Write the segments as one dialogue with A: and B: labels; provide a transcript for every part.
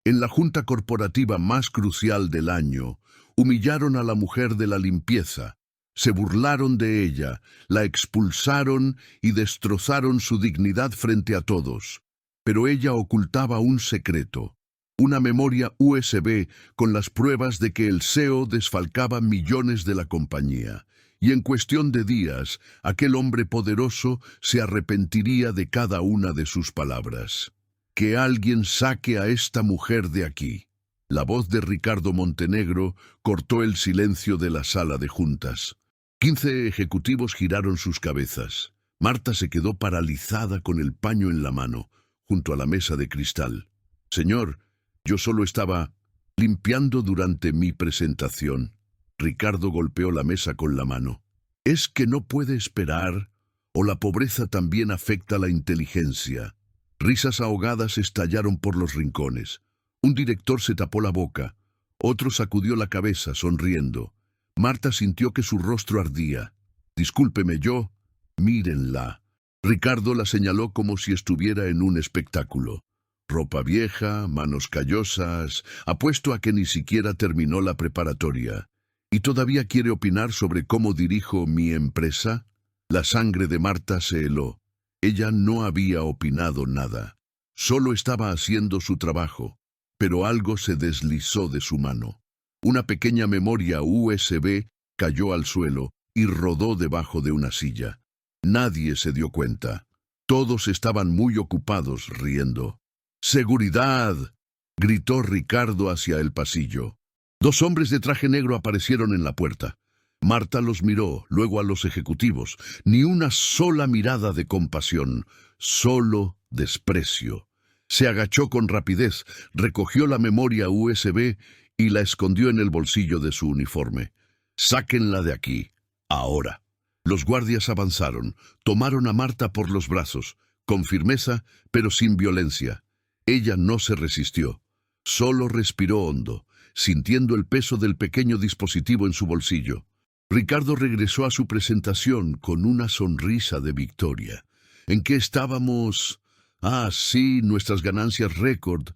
A: En la junta corporativa más crucial del año, humillaron a la mujer de la limpieza, se burlaron de ella, la expulsaron y destrozaron su dignidad frente a todos. Pero ella ocultaba un secreto, una memoria USB con las pruebas de que el CEO desfalcaba millones de la compañía. Y en cuestión de días, aquel hombre poderoso se arrepentiría de cada una de sus palabras. Que alguien saque a esta mujer de aquí. La voz de Ricardo Montenegro cortó el silencio de la sala de juntas. 15 ejecutivos giraron sus cabezas. Marta se quedó paralizada con el paño en la mano, junto a la mesa de cristal. Señor, yo solo estaba limpiando durante mi presentación. Ricardo golpeó la mesa con la mano. ¿Es que no puede esperar? ¿O la pobreza también afecta la inteligencia? Risas ahogadas estallaron por los rincones. Un director se tapó la boca. Otro sacudió la cabeza, sonriendo. Marta sintió que su rostro ardía. Discúlpeme yo. Mírenla. Ricardo la señaló como si estuviera en un espectáculo. Ropa vieja, manos callosas. Apuesto a que ni siquiera terminó la preparatoria. ¿Y todavía quiere opinar sobre cómo dirijo mi empresa? La sangre de Marta se heló. Ella no había opinado nada. Solo estaba haciendo su trabajo. Pero algo se deslizó de su mano. Una pequeña memoria USB cayó al suelo y rodó debajo de una silla. Nadie se dio cuenta. Todos estaban muy ocupados riendo. ¡Seguridad!, gritó Ricardo hacia el pasillo. 2 hombres de traje negro aparecieron en la puerta. Marta los miró, luego a los ejecutivos. Ni una sola mirada de compasión, solo desprecio. Se agachó con rapidez, recogió la memoria USB y la escondió en el bolsillo de su uniforme. «Sáquenla de aquí, ahora». Los guardias avanzaron, tomaron a Marta por los brazos, con firmeza, pero sin violencia. Ella no se resistió, solo respiró hondo, sintiendo el peso del pequeño dispositivo en su bolsillo. Ricardo regresó a su presentación con una sonrisa de victoria. ¿En qué estábamos? Ah, sí, nuestras ganancias récord.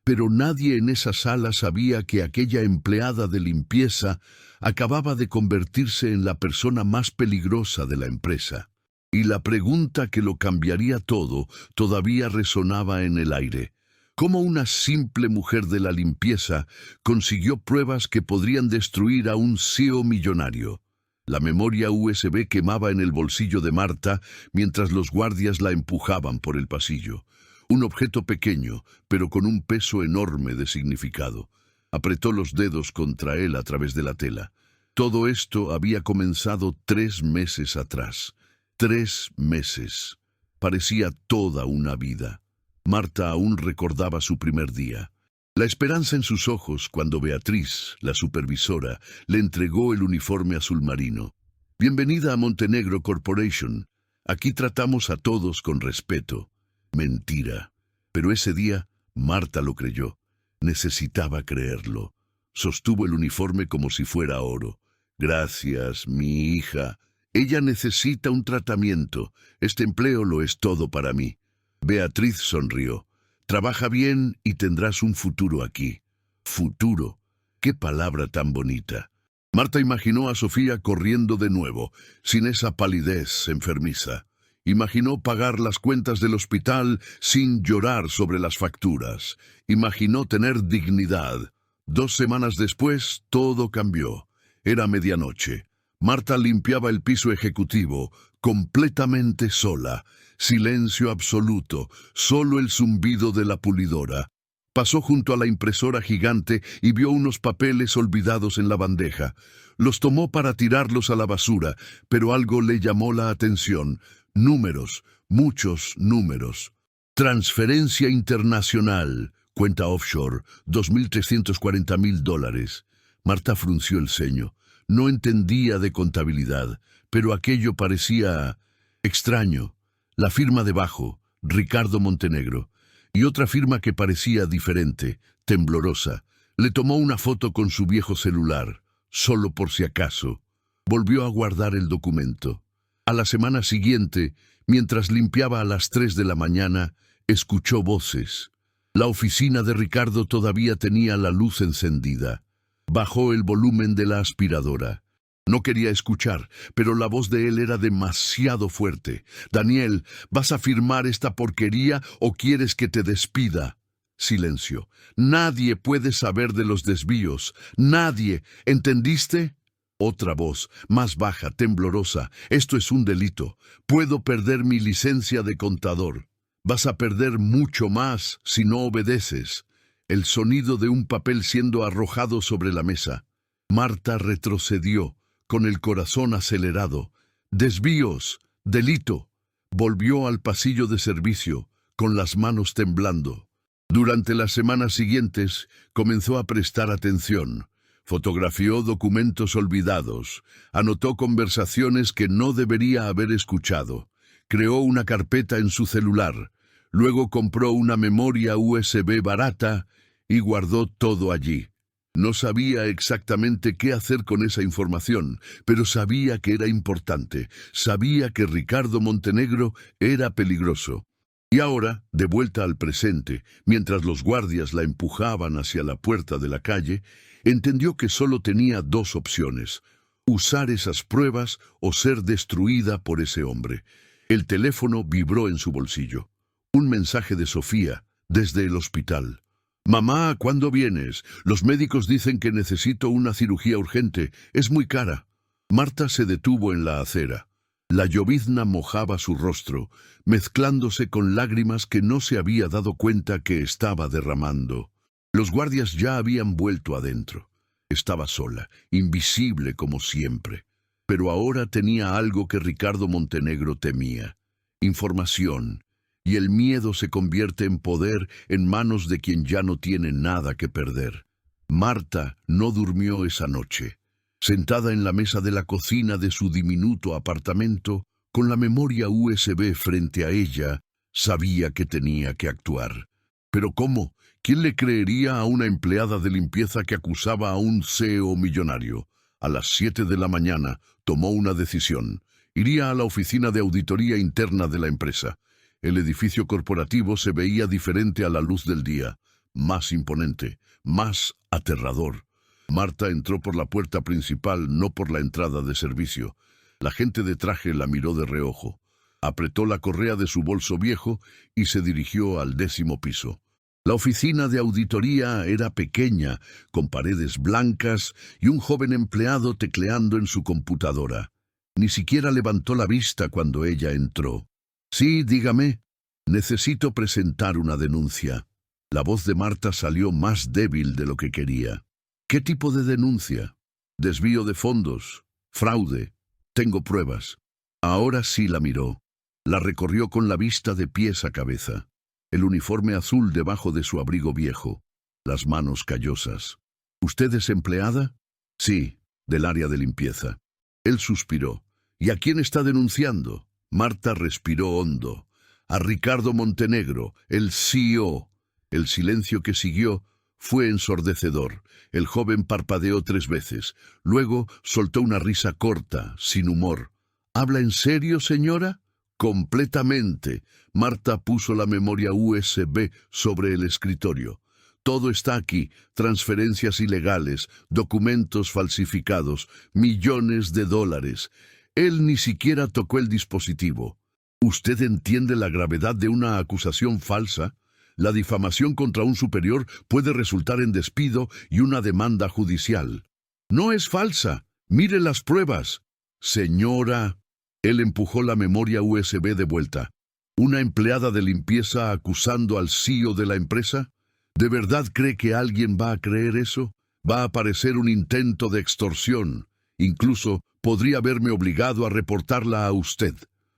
A: Pero nadie en esa sala sabía que aquella empleada de limpieza acababa de convertirse en la persona más peligrosa de la empresa. Y la pregunta que lo cambiaría todo todavía resonaba en el aire. ¿Cómo una simple mujer de la limpieza consiguió pruebas que podrían destruir a un CEO millonario? La memoria USB quemaba en el bolsillo de Marta mientras los guardias la empujaban por el pasillo. Un objeto pequeño, pero con un peso enorme de significado. Apretó los dedos contra él a través de la tela. Todo esto había comenzado 3 meses atrás. 3 meses. Parecía toda una vida. Marta aún recordaba su primer día. La esperanza en sus ojos cuando Beatriz, la supervisora, le entregó el uniforme azul marino. «Bienvenida a Montenegro Corporation. Aquí tratamos a todos con respeto». Mentira. Pero ese día, Marta lo creyó. Necesitaba creerlo. Sostuvo el uniforme como si fuera oro. «Gracias, mi hija. Ella necesita un tratamiento. Este empleo lo es todo para mí». Beatriz sonrió. «Trabaja bien y tendrás un futuro aquí». Futuro. ¡Qué palabra tan bonita! Marta imaginó a Sofía corriendo de nuevo, sin esa palidez enfermiza. Imaginó pagar las cuentas del hospital sin llorar sobre las facturas. Imaginó tener dignidad. 2 semanas después, todo cambió. Era medianoche. Marta limpiaba el piso ejecutivo, completamente sola. Silencio absoluto, solo el zumbido de la pulidora. Pasó junto a la impresora gigante y vio unos papeles olvidados en la bandeja. Los tomó para tirarlos a la basura, pero algo le llamó la atención. Números, muchos números. Transferencia internacional, cuenta offshore, $2.340.000. Marta frunció el ceño. No entendía de contabilidad, pero aquello parecía extraño. La firma debajo, Ricardo Montenegro, y otra firma que parecía diferente, temblorosa. Le tomó una foto con su viejo celular, solo por si acaso. Volvió a guardar el documento. A la semana siguiente, mientras limpiaba a las 3 de la mañana, escuchó voces. La oficina de Ricardo todavía tenía la luz encendida. Bajó el volumen de la aspiradora. No quería escuchar, pero la voz de él era demasiado fuerte. «Daniel, ¿vas a firmar esta porquería o quieres que te despida?» Silencio. «Nadie puede saber de los desvíos. Nadie. ¿Entendiste?» Otra voz, más baja, temblorosa. «Esto es un delito. Puedo perder mi licencia de contador. Vas a perder mucho más si no obedeces». El sonido de un papel siendo arrojado sobre la mesa. Marta retrocedió, con el corazón acelerado. «Desvíos, delito». Volvió al pasillo de servicio, con las manos temblando. Durante las semanas siguientes, comenzó a prestar atención. Fotografió documentos olvidados. Anotó conversaciones que no debería haber escuchado. Creó una carpeta en su celular. Luego compró una memoria USB barata y guardó todo allí. No sabía exactamente qué hacer con esa información, pero sabía que era importante. Sabía que Ricardo Montenegro era peligroso. Y ahora, de vuelta al presente, mientras los guardias la empujaban hacia la puerta de la calle, entendió que solo tenía dos opciones: usar esas pruebas o ser destruida por ese hombre. El teléfono vibró en su bolsillo. Un mensaje de Sofía, desde el hospital. «Mamá, ¿cuándo vienes? Los médicos dicen que necesito una cirugía urgente. Es muy cara». Marta se detuvo en la acera. La llovizna mojaba su rostro, mezclándose con lágrimas que no se había dado cuenta que estaba derramando. Los guardias ya habían vuelto adentro. Estaba sola, invisible como siempre. Pero ahora tenía algo que Ricardo Montenegro temía: información. Y el miedo se convierte en poder en manos de quien ya no tiene nada que perder. Marta no durmió esa noche. Sentada en la mesa de la cocina de su diminuto apartamento, con la memoria USB frente a ella, sabía que tenía que actuar. ¿Pero cómo? ¿Quién le creería a una empleada de limpieza que acusaba a un CEO millonario? A las 7 de la mañana tomó una decisión. Iría a la oficina de auditoría interna de la empresa. El edificio corporativo se veía diferente a la luz del día, más imponente, más aterrador. Marta entró por la puerta principal, no por la entrada de servicio. La gente de traje la miró de reojo. Apretó la correa de su bolso viejo y se dirigió al 10º piso. La oficina de auditoría era pequeña, con paredes blancas y un joven empleado tecleando en su computadora. Ni siquiera levantó la vista cuando ella entró. «Sí, dígame». «Necesito presentar una denuncia». La voz de Marta salió más débil de lo que quería. «¿Qué tipo de denuncia?» «Desvío de fondos. Fraude. Tengo pruebas». Ahora sí la miró. La recorrió con la vista de pies a cabeza. El uniforme azul debajo de su abrigo viejo. Las manos callosas. «¿Usted es empleada?» «Sí, del área de limpieza». Él suspiró. «¿Y a quién está denunciando?» Marta respiró hondo. «A Ricardo Montenegro, el CEO». El silencio que siguió fue ensordecedor. El joven parpadeó 3 veces. Luego soltó una risa corta, sin humor. «¿Habla en serio, señora?» «Completamente». Marta puso la memoria USB sobre el escritorio. «Todo está aquí: transferencias ilegales, documentos falsificados, millones de dólares». Él ni siquiera tocó el dispositivo. ¿Usted entiende la gravedad de una acusación falsa? La difamación contra un superior puede resultar en despido y una demanda judicial. «No es falsa. Mire las pruebas». «Señora». Él empujó la memoria USB de vuelta. ¿Una empleada de limpieza acusando al CEO de la empresa? ¿De verdad cree que alguien va a creer eso? Va a parecer un intento de extorsión. Incluso podría haberme obligado a reportarla a usted».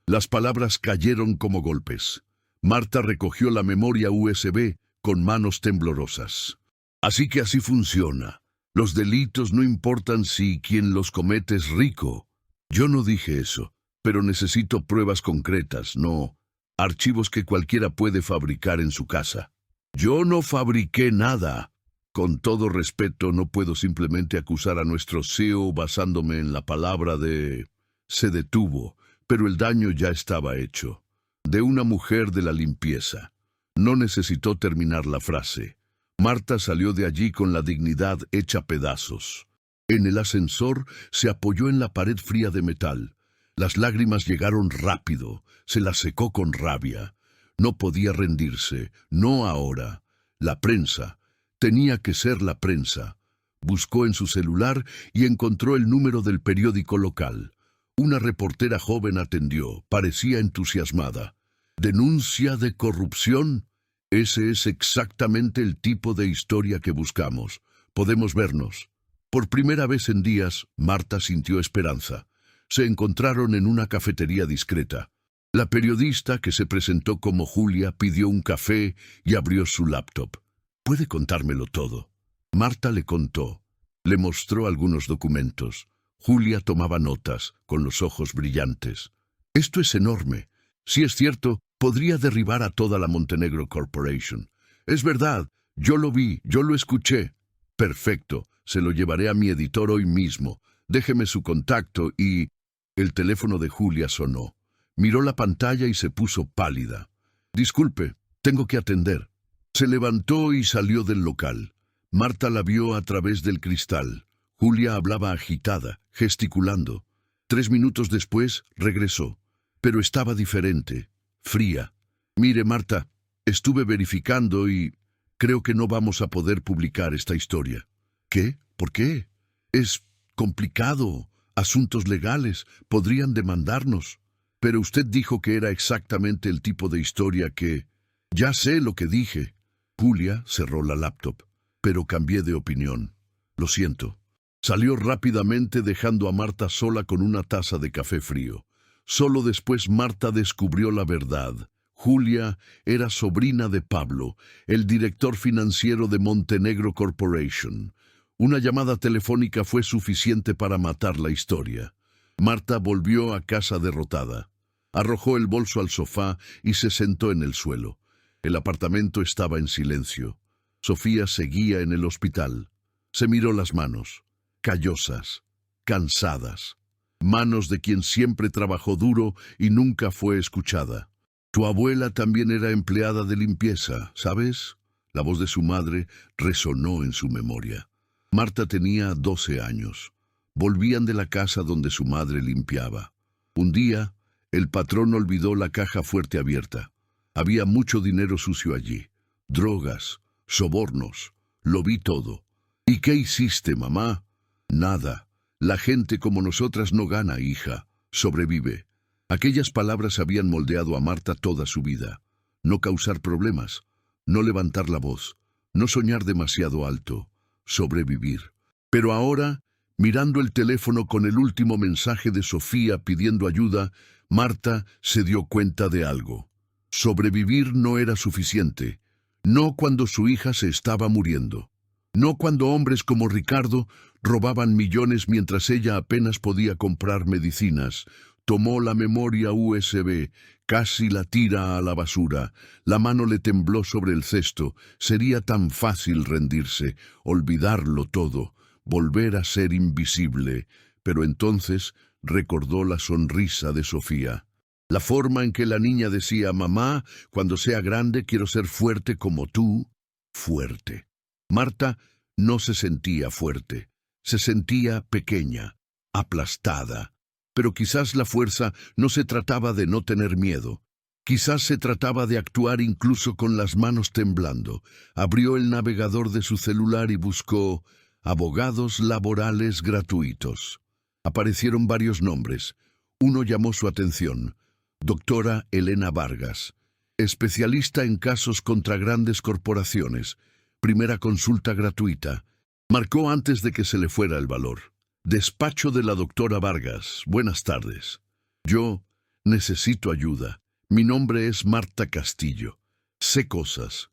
A: Las palabras cayeron como golpes. Marta recogió la memoria USB con manos temblorosas. «Así que así funciona. Los delitos no importan si quien los comete es rico». «Yo no dije eso, pero necesito pruebas concretas, no archivos que cualquiera puede fabricar en su casa». «Yo no fabriqué nada». «Con todo respeto, no puedo simplemente acusar a nuestro CEO basándome en la palabra de...». Se detuvo, pero el daño ya estaba hecho. «De una mujer de la limpieza. No necesitó terminar la frase. Marta salió de allí con la dignidad hecha pedazos. En el ascensor se apoyó en la pared fría de metal. Las lágrimas llegaron rápido, se las secó con rabia. No podía rendirse, no ahora. La prensa. Tenía que ser la prensa. Buscó en su celular y encontró el número del periódico local. Una reportera joven atendió, parecía entusiasmada. ¿Denuncia de corrupción? Ese es exactamente el tipo de historia que buscamos. Podemos vernos. Por primera vez en días, Marta sintió esperanza. Se encontraron en una cafetería discreta. La periodista, que se presentó como Julia, pidió un café y abrió su laptop. «¿Puede contármelo todo?» Marta le contó. Le mostró algunos documentos. Julia tomaba notas, con los ojos brillantes. «Esto es enorme. Si es cierto, podría derribar a toda la Montenegro Corporation. Es verdad, yo lo vi, yo lo escuché. Perfecto, se lo llevaré a mi editor hoy mismo. Déjeme su contacto y...» El teléfono de Julia sonó. Miró la pantalla y se puso pálida. «Disculpe, tengo que atender». Se levantó y salió del local. Marta la vio a través del cristal. Julia hablaba agitada, gesticulando. 3 minutos después regresó, pero estaba diferente, fría. «Mire, Marta, estuve verificando y creo que no vamos a poder publicar esta historia». «¿Qué? ¿Por qué?» «Es complicado. Asuntos legales. Podrían demandarnos». «Pero usted dijo que era exactamente el tipo de historia que...» «Ya sé lo que dije». Julia cerró la laptop. «Pero cambié de opinión. Lo siento». Salió rápidamente dejando a Marta sola con una taza de café frío. Solo después Marta descubrió la verdad. Julia era sobrina de Pablo, el director financiero de Montenegro Corporation. Una llamada telefónica fue suficiente para matar la historia. Marta volvió a casa derrotada. Arrojó el bolso al sofá y se sentó en el suelo. El apartamento estaba en silencio. Sofía seguía en el hospital. Se miró las manos, callosas, cansadas. Manos de quien siempre trabajó duro y nunca fue escuchada. «Tu abuela también era empleada de limpieza, ¿sabes?». La voz de su madre resonó en su memoria. Marta tenía 12 años. Volvían de la casa donde su madre limpiaba. Un día, el patrón olvidó la caja fuerte abierta. Había mucho dinero sucio allí. Drogas, sobornos. Lo vi todo. «¿Y qué hiciste, mamá?» «Nada. La gente como nosotras no gana, hija. Sobrevive». Aquellas palabras habían moldeado a Marta toda su vida. No causar problemas, no levantar la voz, no soñar demasiado alto, sobrevivir. Pero ahora, mirando el teléfono con el último mensaje de Sofía pidiendo ayuda, Marta se dio cuenta de algo. Sobrevivir no era suficiente. No cuando su hija se estaba muriendo. No cuando hombres como Ricardo robaban millones mientras ella apenas podía comprar medicinas. Tomó la memoria USB, casi la tira a la basura. La mano le tembló sobre el cesto. Sería tan fácil rendirse, olvidarlo todo, volver a ser invisible. Pero entonces recordó la sonrisa de Sofía. La forma en que la niña decía: «Mamá, cuando sea grande quiero ser fuerte como tú». Fuerte. Marta no se sentía fuerte. Se sentía pequeña, aplastada. Pero quizás la fuerza no se trataba de no tener miedo. Quizás se trataba de actuar incluso con las manos temblando. Abrió el navegador de su celular y buscó abogados laborales gratuitos. Aparecieron varios nombres. Uno llamó su atención. Doctora Elena Vargas, especialista en casos contra grandes corporaciones. Primera consulta gratuita. Marcó antes de que se le fuera el valor. Despacho de la doctora Vargas. Buenas tardes. Yo necesito ayuda. Mi nombre es Marta Castillo. Sé cosas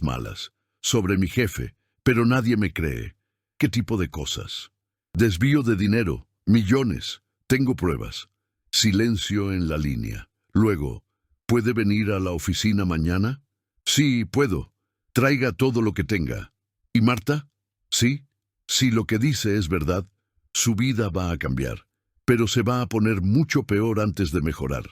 A: malas, sobre mi jefe, pero nadie me cree. ¿Qué tipo de cosas? Desvío de dinero, millones. Tengo pruebas. Silencio en la línea. Luego, ¿puede venir a la oficina mañana? Sí, puedo. Traiga todo lo que tenga. ¿Y Marta? Sí. Si lo que dice es verdad, su vida va a cambiar, pero se va a poner mucho peor antes de mejorar.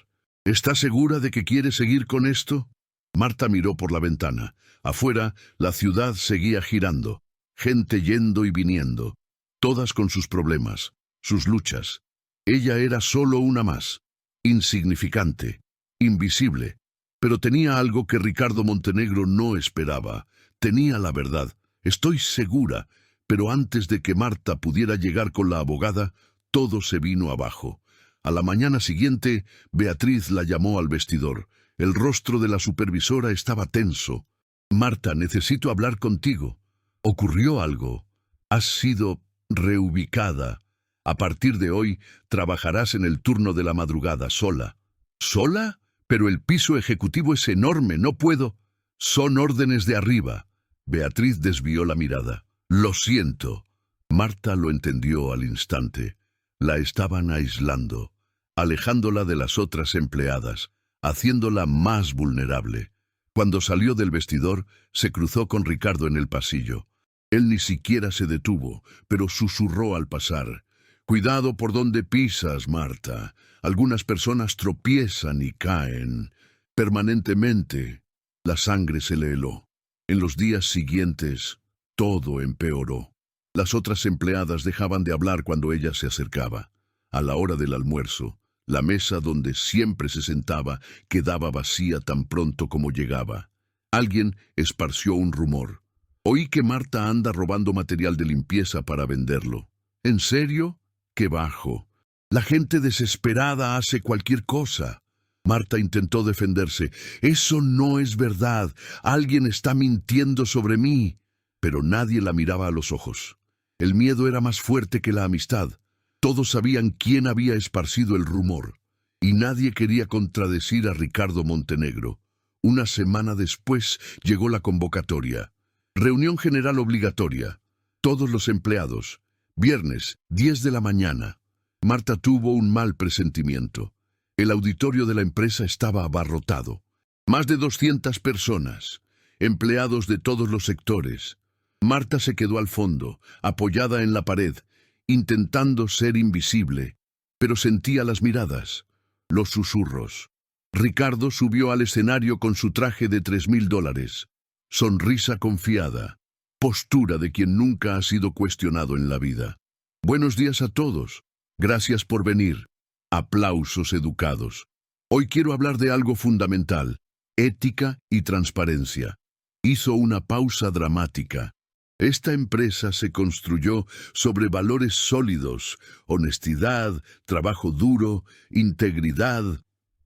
A: ¿Está segura de que quiere seguir con esto? Marta miró por la ventana. Afuera, la ciudad seguía girando. Gente yendo y viniendo. Todas con sus problemas, sus luchas. Ella era solo una más. Insignificante. Invisible. Pero tenía algo que Ricardo Montenegro no esperaba. Tenía la verdad. Estoy segura. Pero antes de que Marta pudiera llegar con la abogada, todo se vino abajo. A la mañana siguiente, Beatriz la llamó al vestidor. El rostro de la supervisora estaba tenso. Marta, necesito hablar contigo. Ocurrió algo. Has sido reubicada. A partir de hoy, trabajarás en el turno de la madrugada sola. ¿Sola? Pero el piso ejecutivo es enorme, no puedo. Son órdenes de arriba. Beatriz desvió la mirada. Lo siento. Marta lo entendió al instante. La estaban aislando, alejándola de las otras empleadas, haciéndola más vulnerable. Cuando salió del vestidor, se cruzó con Ricardo en el pasillo. Él ni siquiera se detuvo, pero susurró al pasar. Cuidado por donde pisas, Marta. Algunas personas tropiezan y caen. Permanentemente, la sangre se le heló. En los días siguientes, todo empeoró. Las otras empleadas dejaban de hablar cuando ella se acercaba. A la hora del almuerzo, la mesa donde siempre se sentaba quedaba vacía tan pronto como llegaba. Alguien esparció un rumor. Oí que Marta anda robando material de limpieza para venderlo. ¿En serio? ¡Qué bajo! La gente desesperada hace cualquier cosa. Marta intentó defenderse. Eso no es verdad. Alguien está mintiendo sobre mí. Pero nadie la miraba a los ojos. El miedo era más fuerte que la amistad. Todos sabían quién había esparcido el rumor. Y nadie quería contradecir a Ricardo Montenegro. Una semana después llegó la convocatoria. Reunión general obligatoria. Todos los empleados. Viernes, 10 de la mañana. Marta tuvo un mal presentimiento. El auditorio de la empresa estaba abarrotado. Más de 200 personas. Empleados de todos los sectores. Marta se quedó al fondo, apoyada en la pared, intentando ser invisible, pero sentía las miradas, los susurros. Ricardo subió al escenario con su traje de $3,000. Sonrisa confiada, postura de quien nunca ha sido cuestionado en la vida. Buenos días a todos. Gracias por venir. Aplausos educados. Hoy quiero hablar de algo fundamental, ética y transparencia. Hizo una pausa dramática. Esta empresa se construyó sobre valores sólidos, honestidad, trabajo duro, integridad.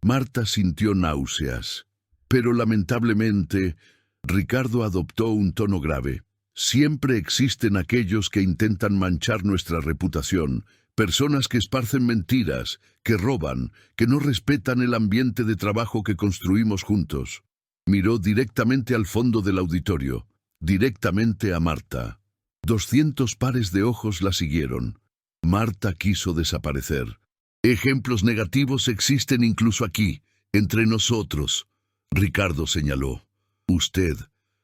A: Marta sintió náuseas. Pero lamentablemente, Ricardo adoptó un tono grave. Siempre existen aquellos que intentan manchar nuestra reputación, personas que esparcen mentiras, que roban, que no respetan el ambiente de trabajo que construimos juntos. Miró directamente al fondo del auditorio, directamente a Marta. 200 pares de ojos la siguieron. Marta quiso desaparecer. Ejemplos negativos existen incluso aquí, entre nosotros. Ricardo señaló. Usted,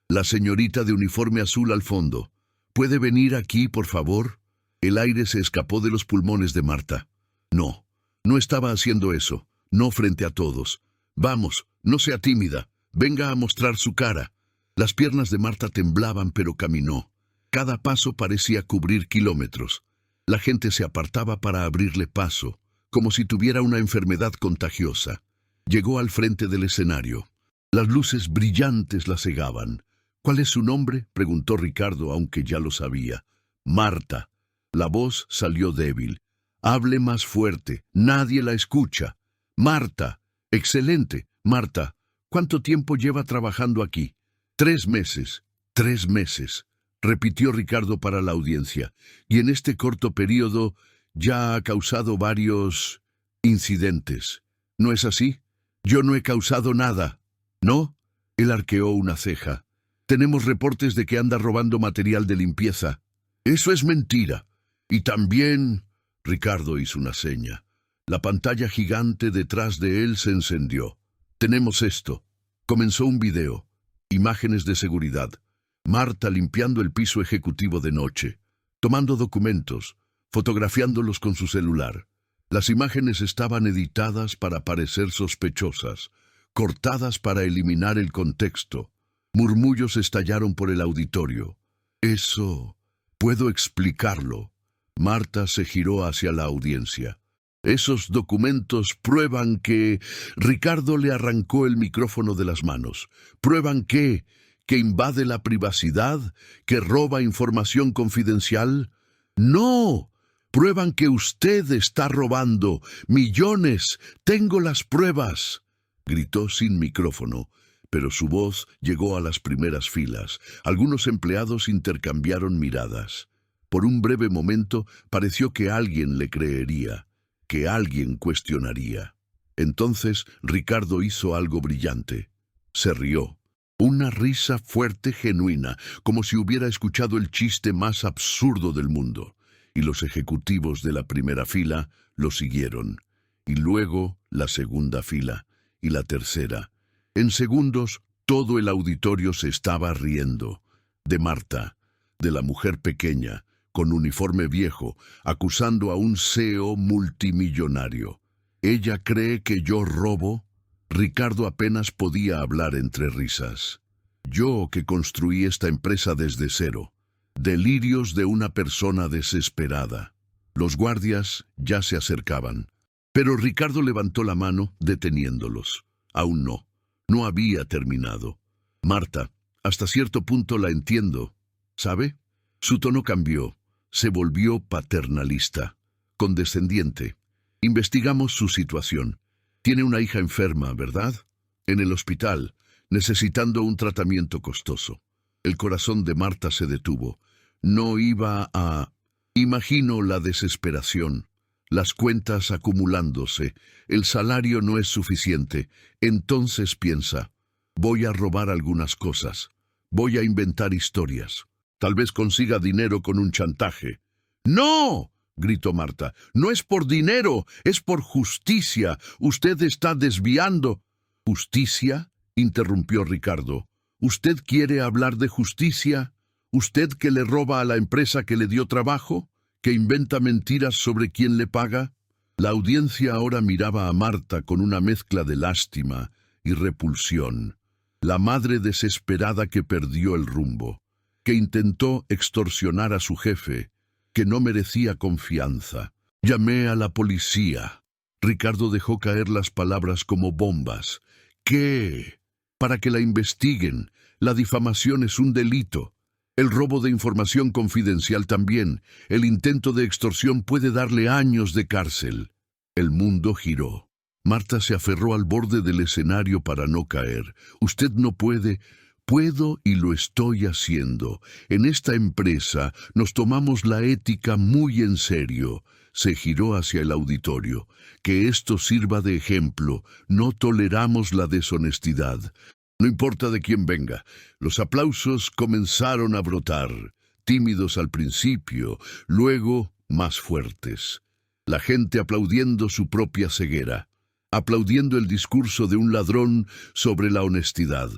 A: la señorita de uniforme azul al fondo. ¿Puede venir aquí, por favor? El aire se escapó de los pulmones de Marta. No, no estaba haciendo eso. No frente a todos. Vamos, no sea tímida. Venga a mostrar su cara. Las piernas de Marta temblaban, pero caminó. Cada paso parecía cubrir kilómetros. La gente se apartaba para abrirle paso, como si tuviera una enfermedad contagiosa. Llegó al frente del escenario. Las luces brillantes la cegaban. ¿Cuál es su nombre?, preguntó Ricardo, aunque ya lo sabía. Marta. La voz salió débil. Hable más fuerte. Nadie la escucha. Marta. Excelente. Marta. ¿Cuánto tiempo lleva trabajando aquí? 3 meses. 3 meses. Repitió Ricardo para la audiencia. Y en este corto periodo ya ha causado varios incidentes. ¿No es así? Yo no he causado nada. ¿No? Él arqueó una ceja. Tenemos reportes de que anda robando material de limpieza. Eso es mentira. Y también... Ricardo hizo una seña. La pantalla gigante detrás de él se encendió. Tenemos esto. Comenzó un video. Imágenes de seguridad. Marta limpiando el piso ejecutivo de noche. Tomando documentos. Fotografiándolos con su celular. Las imágenes estaban editadas para parecer sospechosas. cortadas para eliminar el contexto. Murmullos estallaron por el auditorio. Eso, puedo explicarlo. Marta se giró hacia la audiencia. Esos documentos prueban que... Ricardo le arrancó el micrófono de las manos. Prueban que invade la privacidad, que roba información confidencial. ¡No! Prueban que usted está robando millones. Tengo las pruebas. Gritó sin micrófono, pero su voz llegó a las primeras filas. Algunos empleados intercambiaron miradas. Por un breve momento pareció que alguien le creería, que alguien cuestionaría. Entonces Ricardo hizo algo brillante. Se rió. Una risa fuerte, genuina, como si hubiera escuchado el chiste más absurdo del mundo. Y los ejecutivos de la primera fila lo siguieron. Y luego la segunda fila y la tercera. En segundos, todo el auditorio se estaba riendo. De Marta, de la mujer pequeña, con uniforme viejo, acusando a un CEO multimillonario. ¿Ella cree que yo robo? Ricardo apenas podía hablar entre risas. Yo que construí esta empresa desde cero. Delirios de una persona desesperada. Los guardias ya se acercaban. Pero Ricardo levantó la mano, deteniéndolos. Aún no. No había terminado. Marta, hasta cierto punto la entiendo. ¿Sabe? Su tono cambió. Se volvió paternalista, condescendiente. Investigamos su situación. Tiene una hija enferma, ¿verdad? En el hospital, necesitando un tratamiento costoso. El corazón de Marta se detuvo. No iba a... Imagino la desesperación. Las cuentas acumulándose. El salario no es suficiente. Entonces piensa, voy a robar algunas cosas. Voy a inventar historias. Tal vez consiga dinero con un chantaje. ¡No!, gritó Marta. No es por dinero, es por justicia. Usted está desviando. ¿Justicia?, interrumpió Ricardo. ¿Usted quiere hablar de justicia? ¿Usted que le roba a la empresa que le dio trabajo? ¿Que inventa mentiras sobre quién le paga? La audiencia ahora miraba a Marta con una mezcla de lástima y repulsión. La madre desesperada que perdió el rumbo, que intentó extorsionar a su jefe, que no merecía confianza. Llamé a la policía. Ricardo dejó caer las palabras como bombas. ¿Qué? Para que la investiguen. La difamación es un delito. El robo de información confidencial también. El intento de extorsión puede darle años de cárcel. El mundo giró. Marta se aferró al borde del escenario para no caer. Usted no puede... Puedo y lo estoy haciendo. En esta empresa nos tomamos la ética muy en serio. Se giró hacia el auditorio. Que esto sirva de ejemplo. No toleramos la deshonestidad. No importa de quién venga. Los aplausos comenzaron a brotar. Tímidos al principio, luego más fuertes. La gente aplaudiendo su propia ceguera. Aplaudiendo el discurso de un ladrón sobre la honestidad.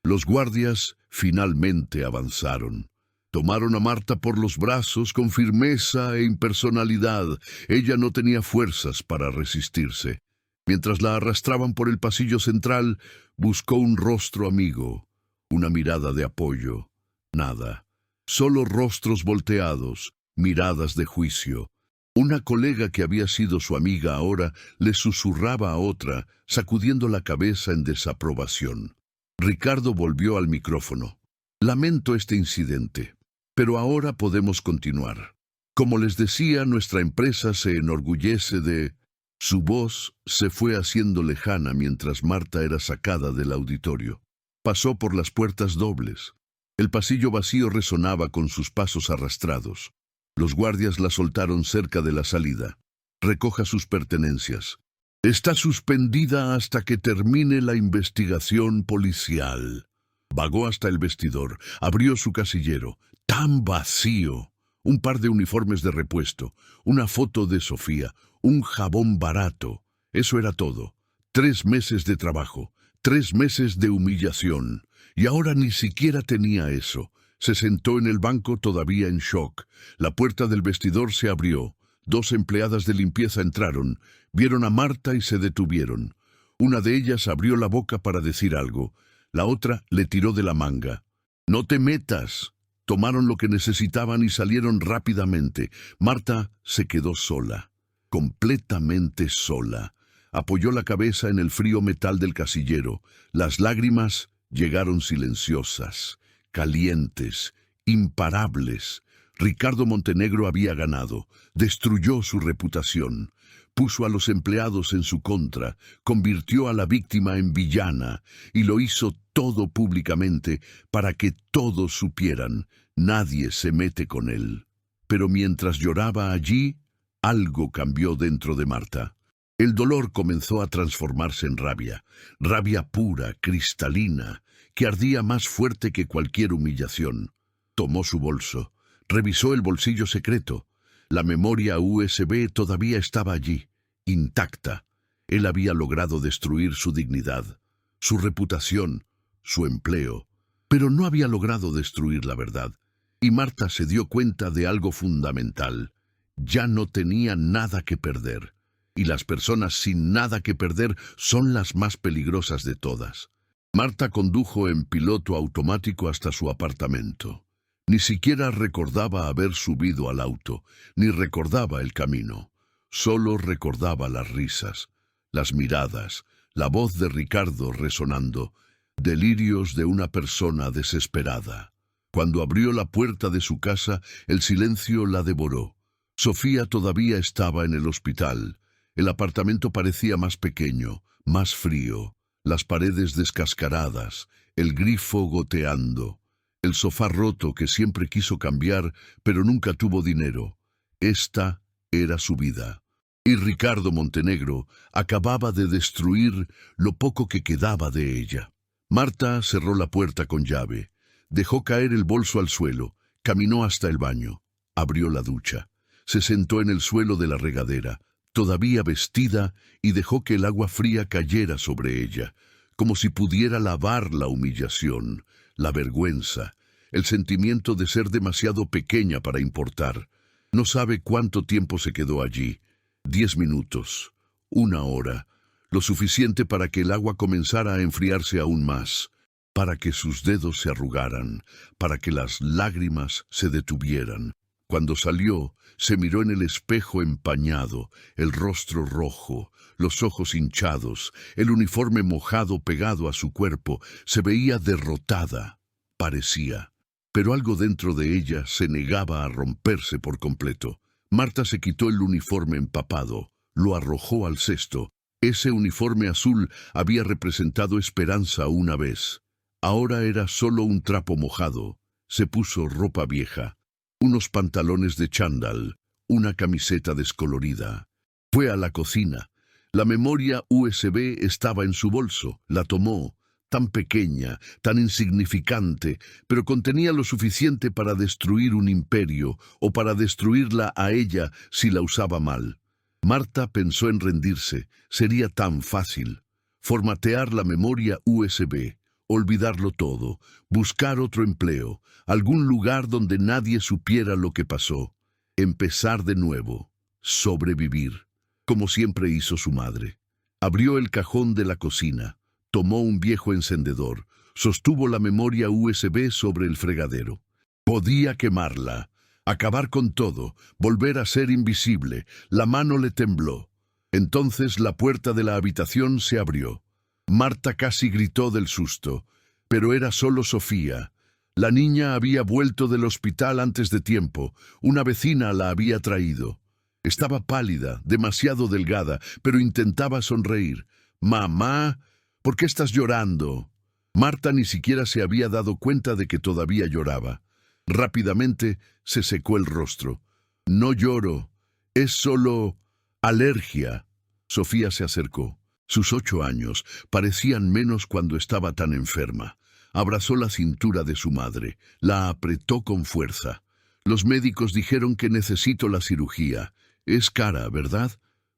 A: Los guardias finalmente avanzaron. Tomaron a Marta por los brazos con firmeza e impersonalidad. Ella no tenía fuerzas para resistirse. Mientras la arrastraban por el pasillo central, buscó un rostro amigo, una mirada de apoyo. Nada. Solo rostros volteados, miradas de juicio. Una colega que había sido su amiga ahora le susurraba a otra, sacudiendo la cabeza en desaprobación. Ricardo volvió al micrófono. Lamento este incidente, pero ahora podemos continuar. Como les decía, nuestra empresa se enorgullece de... Su voz se fue haciendo lejana mientras Marta era sacada del auditorio. Pasó por las puertas dobles. El pasillo vacío resonaba con sus pasos arrastrados. Los guardias la soltaron cerca de la salida. Recoja sus pertenencias. Está suspendida hasta que termine la investigación policial. Vagó hasta el vestidor, abrió su casillero. ¡Tan vacío! Un par de uniformes de repuesto, una foto de Sofía, un jabón barato. Eso era todo. 3 meses de trabajo, 3 meses de humillación. Y ahora ni siquiera tenía eso. Se sentó en el banco todavía en shock. La puerta del vestidor se abrió. 2 empleadas de limpieza entraron, vieron a Marta y se detuvieron. Una de ellas abrió la boca para decir algo. La otra le tiró de la manga. «¡No te metas!». Tomaron lo que necesitaban y salieron rápidamente. Marta se quedó sola, completamente sola. Apoyó la cabeza en el frío metal del casillero. Las lágrimas llegaron silenciosas, calientes, imparables. Ricardo Montenegro había ganado, destruyó su reputación, puso a los empleados en su contra, convirtió a la víctima en villana y lo hizo todo públicamente para que todos supieran, nadie se mete con él. Pero mientras lloraba allí, algo cambió dentro de Marta. El dolor comenzó a transformarse en rabia, rabia pura, cristalina, que ardía más fuerte que cualquier humillación. Tomó su bolso, revisó el bolsillo secreto. La memoria USB todavía estaba allí, intacta. Él había logrado destruir su dignidad, su reputación, su empleo, pero no había logrado destruir la verdad. Y Marta se dio cuenta de algo fundamental. Ya no tenía nada que perder. Y las personas sin nada que perder son las más peligrosas de todas. Marta condujo en piloto automático hasta su apartamento. Ni siquiera recordaba haber subido al auto, ni recordaba el camino. Solo recordaba las risas, las miradas, la voz de Ricardo resonando, delirios de una persona desesperada. Cuando abrió la puerta de su casa, el silencio la devoró. Sofía todavía estaba en el hospital. El apartamento parecía más pequeño, más frío, las paredes descascaradas, el grifo goteando, el sofá roto que siempre quiso cambiar, pero nunca tuvo dinero. Esta era su vida. Y Ricardo Montenegro acababa de destruir lo poco que quedaba de ella. Marta cerró la puerta con llave, dejó caer el bolso al suelo, caminó hasta el baño, abrió la ducha, se sentó en el suelo de la regadera, todavía vestida, y dejó que el agua fría cayera sobre ella, como si pudiera lavar la humillación, la vergüenza, el sentimiento de ser demasiado pequeña para importar. No sabe cuánto tiempo se quedó allí. 10 minutos, 1 hora, lo suficiente para que el agua comenzara a enfriarse aún más, para que sus dedos se arrugaran, para que las lágrimas se detuvieran. Cuando salió, se miró en el espejo empañado, el rostro rojo, los ojos hinchados, el uniforme mojado pegado a su cuerpo. Se veía derrotada, parecía. Pero algo dentro de ella se negaba a romperse por completo. Marta se quitó el uniforme empapado, lo arrojó al cesto. Ese uniforme azul había representado esperanza una vez. Ahora era solo un trapo mojado. Se puso ropa vieja, unos pantalones de chándal, una camiseta descolorida. Fue a la cocina. La memoria USB estaba en su bolso. La tomó, tan pequeña, tan insignificante, pero contenía lo suficiente para destruir un imperio o para destruirla a ella si la usaba mal. Marta pensó en rendirse. Sería tan fácil. Formatear la memoria USB, olvidarlo todo, buscar otro empleo, algún lugar donde nadie supiera lo que pasó, empezar de nuevo, sobrevivir, como siempre hizo su madre. Abrió el cajón de la cocina, tomó un viejo encendedor, sostuvo la memoria USB sobre el fregadero. Podía quemarla, acabar con todo, volver a ser invisible. La mano le tembló. Entonces la puerta de la habitación se abrió. Marta casi gritó del susto, pero era solo Sofía. La niña había vuelto del hospital antes de tiempo. Una vecina la había traído. Estaba pálida, demasiado delgada, pero intentaba sonreír. «Mamá, ¿por qué estás llorando?». Marta ni siquiera se había dado cuenta de que todavía lloraba. Rápidamente se secó el rostro. «No lloro, es solo alergia». Sofía se acercó. Sus 8 años parecían menos cuando estaba tan enferma. Abrazó la cintura de su madre, la apretó con fuerza. «Los médicos dijeron que necesito la cirugía. Es cara, ¿verdad?».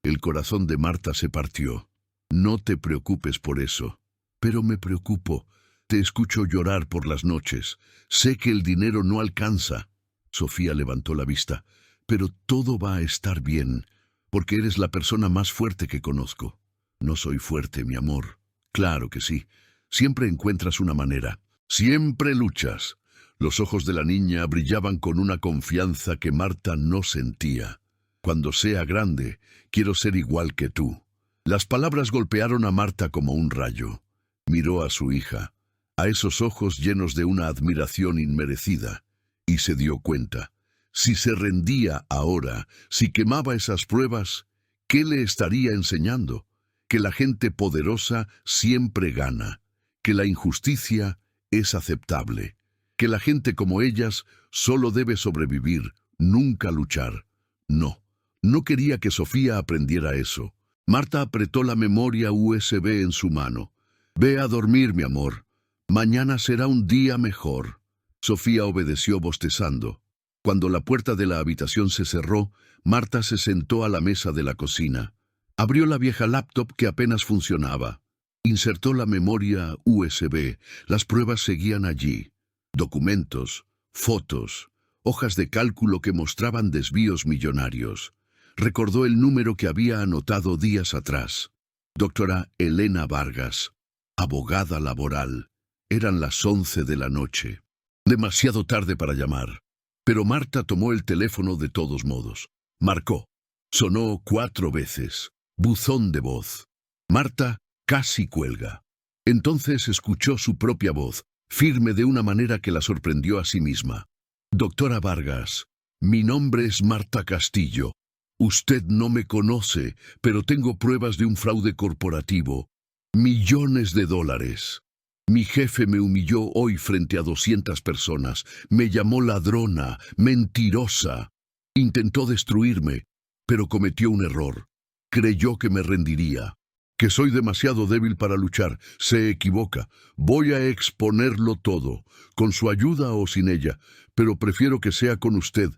A: El corazón de Marta se partió. «No te preocupes por eso». «Pero me preocupo. Te escucho llorar por las noches. Sé que el dinero no alcanza». Sofía levantó la vista. «Pero todo va a estar bien, porque eres la persona más fuerte que conozco». No soy fuerte, mi amor. Claro que sí. Siempre encuentras una manera. Siempre luchas. Los ojos de la niña brillaban con una confianza que Marta no sentía. Cuando sea grande, quiero ser igual que tú. Las palabras golpearon a Marta como un rayo. Miró a su hija, a esos ojos llenos de una admiración inmerecida, y se dio cuenta. Si se rendía ahora, si quemaba esas pruebas, ¿qué le estaría enseñando? Que la gente poderosa siempre gana, que la injusticia es aceptable, que la gente como ellas solo debe sobrevivir, nunca luchar. No, no quería que Sofía aprendiera eso. Marta apretó la memoria USB en su mano. Ve a dormir, mi amor. Mañana será un día mejor. Sofía obedeció bostezando. Cuando la puerta de la habitación se cerró, Marta se sentó a la mesa de la cocina. Abrió la vieja laptop que apenas funcionaba. Insertó la memoria USB. Las pruebas seguían allí. Documentos, fotos, hojas de cálculo que mostraban desvíos millonarios. Recordó el número que había anotado días atrás. Doctora Elena Vargas, abogada laboral. Eran las 11 de la noche. Demasiado tarde para llamar. Pero Marta tomó el teléfono de todos modos. Marcó. Sonó 4 veces. Buzón de voz. Marta casi cuelga. Entonces escuchó su propia voz, firme de una manera que la sorprendió a sí misma. Doctora Vargas, mi nombre es Marta Castillo. Usted no me conoce, pero tengo pruebas de un fraude corporativo. Millones de dólares. Mi jefe me humilló hoy frente a 200 personas. Me llamó ladrona, mentirosa. Intentó destruirme, pero cometió un error. Creyó que me rendiría, que soy demasiado débil para luchar. Se equivoca. Voy a exponerlo todo, con su ayuda o sin ella, pero prefiero que sea con usted.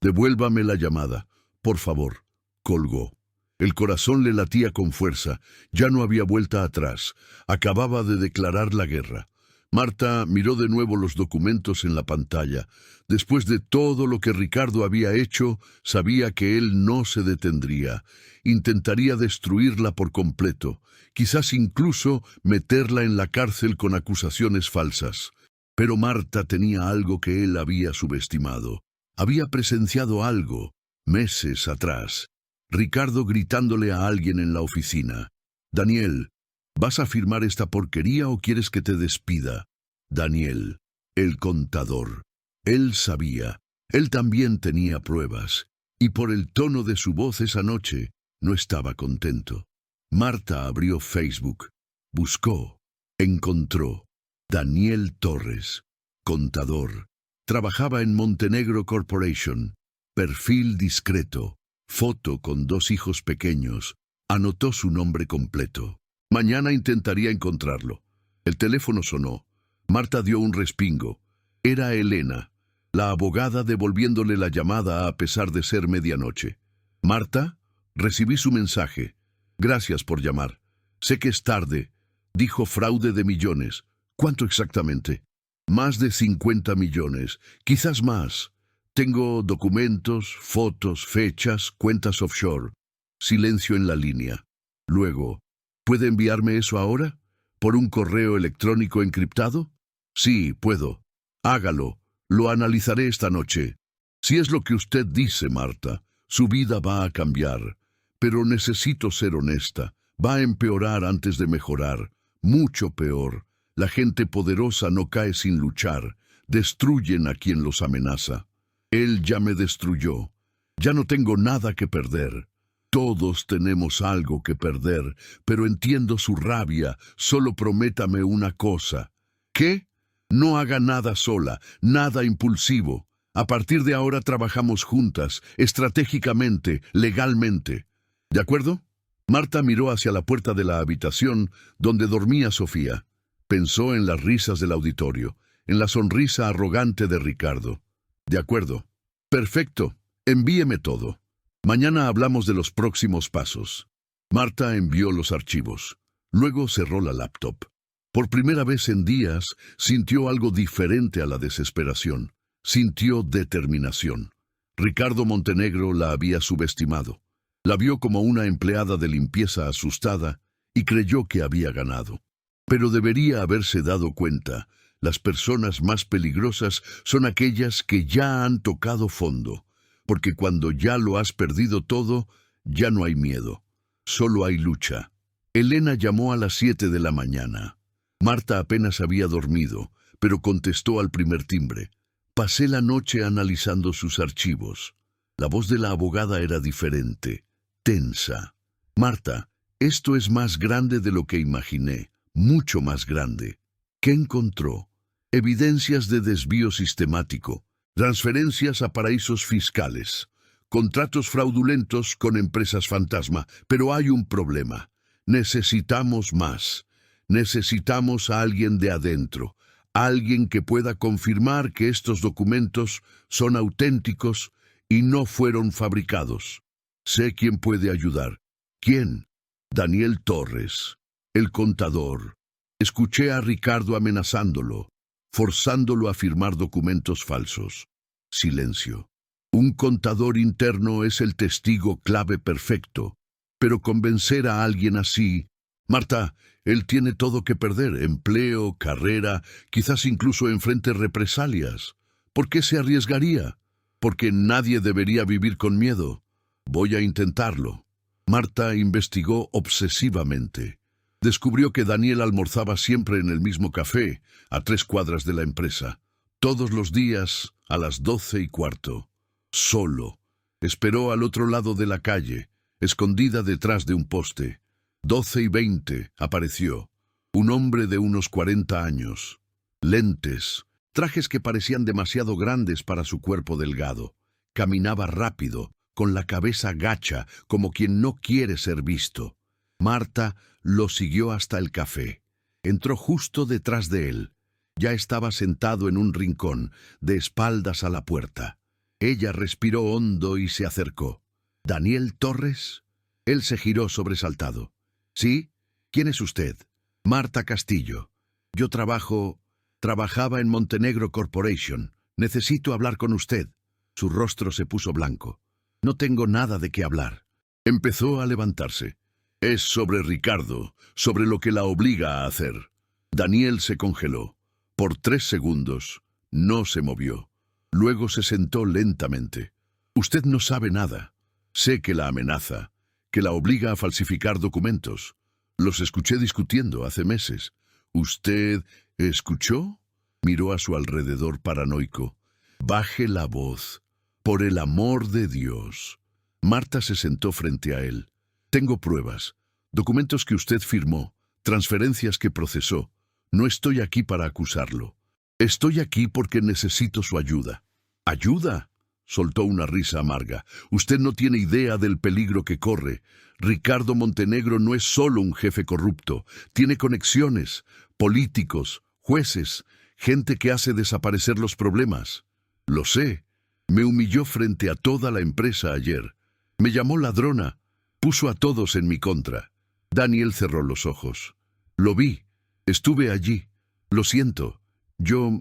A: Devuélvame la llamada, por favor. Colgó. El corazón le latía con fuerza. Ya no había vuelta atrás. Acababa de declarar la guerra. Marta miró de nuevo los documentos en la pantalla. Después de todo lo que Ricardo había hecho, sabía que él no se detendría. Intentaría destruirla por completo, quizás incluso meterla en la cárcel con acusaciones falsas. Pero Marta tenía algo que él había subestimado. Había presenciado algo, meses atrás. Ricardo gritándole a alguien en la oficina. Daniel, ¿vas a firmar esta porquería o quieres que te despida? Daniel, el contador. Él sabía. Él también tenía pruebas. Y por el tono de su voz esa noche, no estaba contento. Marta abrió Facebook. Buscó. Encontró. Daniel Torres. Contador. Trabajaba en Montenegro Corporation. Perfil discreto. Foto con 2 hijos pequeños. Anotó su nombre completo. Mañana intentaría encontrarlo. El teléfono sonó. Marta dio un respingo. Era Elena, la abogada, devolviéndole la llamada a pesar de ser medianoche. Marta, recibí su mensaje. Gracias por llamar. Sé que es tarde. Dijo fraude de millones. ¿Cuánto exactamente? Más de 50 millones. Quizás más. Tengo documentos, fotos, fechas, cuentas offshore. Silencio en la línea. Luego, ¿puede enviarme eso ahora? ¿Por un correo electrónico encriptado? Sí, puedo. Hágalo. Lo analizaré esta noche. Si es lo que usted dice, Marta, su vida va a cambiar. Pero necesito ser honesta. Va a empeorar antes de mejorar. Mucho peor. La gente poderosa no cae sin luchar. Destruyen a quien los amenaza. Él ya me destruyó. Ya no tengo nada que perder. Todos tenemos algo que perder, pero entiendo su rabia. Solo prométame una cosa. ¿Qué? No haga nada sola, nada impulsivo. A partir de ahora trabajamos juntas, estratégicamente, legalmente. ¿De acuerdo? Marta miró hacia la puerta de la habitación donde dormía Sofía. Pensó en las risas del auditorio, en la sonrisa arrogante de Ricardo. De acuerdo. Perfecto. Envíeme todo. Mañana hablamos de los próximos pasos. Marta envió los archivos. Luego cerró la laptop. Por primera vez en días, sintió algo diferente a la desesperación. Sintió determinación. Ricardo Montenegro la había subestimado. La vio como una empleada de limpieza asustada y creyó que había ganado. Pero debería haberse dado cuenta, las personas más peligrosas son aquellas que ya han tocado fondo, porque cuando ya lo has perdido todo, ya no hay miedo, solo hay lucha. Elena llamó a las 7 de la mañana. Marta apenas había dormido, pero contestó al primer timbre. Pasé la noche analizando sus archivos. La voz de la abogada era diferente, tensa. Marta, esto es más grande de lo que imaginé, mucho más grande. ¿Qué encontró? Evidencias de desvío sistemático, transferencias a paraísos fiscales, contratos fraudulentos con empresas fantasma, pero hay un problema. Necesitamos más. Necesitamos a alguien de adentro, alguien que pueda confirmar que estos documentos son auténticos y no fueron fabricados. Sé quién puede ayudar. ¿Quién? Daniel Torres, el contador. Escuché a Ricardo amenazándolo, forzándolo a firmar documentos falsos. Silencio. Un contador interno es el testigo clave perfecto, pero convencer a alguien así... Marta, él tiene todo que perder, empleo, carrera, quizás incluso enfrente represalias. ¿Por qué se arriesgaría? Porque nadie debería vivir con miedo. Voy a intentarlo. Marta investigó obsesivamente. Descubrió que Daniel almorzaba siempre en el mismo café, a 3 cuadras de la empresa. Todos los días, a las 12:15. Solo. Esperó al otro lado de la calle, escondida detrás de un poste. 12:20 apareció. Un hombre de unos 40 años. Lentes, trajes que parecían demasiado grandes para su cuerpo delgado. Caminaba rápido, con la cabeza gacha, como quien no quiere ser visto. Marta lo siguió hasta el café. Entró justo detrás de él. Ya estaba sentado en un rincón, de espaldas a la puerta. Ella respiró hondo y se acercó. ¿Daniel Torres? Él se giró sobresaltado. ¿Sí? ¿Quién es usted? Marta Castillo. Yo trabajaba en Montenegro Corporation. Necesito hablar con usted. Su rostro se puso blanco. No tengo nada de qué hablar. Empezó a levantarse. Es sobre Ricardo, sobre lo que la obliga a hacer. Daniel se congeló. Por 3 segundos, no se movió. Luego se sentó lentamente. Usted no sabe nada. Sé que la amenaza, que la obliga a falsificar documentos. Los escuché discutiendo hace meses. ¿Usted escuchó? Miró a su alrededor paranoico. Baje la voz. Por el amor de Dios. Marta se sentó frente a él. Tengo pruebas. Documentos que usted firmó. Transferencias que procesó. No estoy aquí para acusarlo. Estoy aquí porque necesito su ayuda. ¿Ayuda? Soltó una risa amarga. Usted no tiene idea del peligro que corre. Ricardo Montenegro no es solo un jefe corrupto. Tiene conexiones, políticos, jueces, gente que hace desaparecer los problemas. Lo sé. Me humilló frente a toda la empresa ayer. Me llamó ladrona. Puso a todos en mi contra. Daniel cerró los ojos. Lo vi. Estuve allí. Lo siento. Yo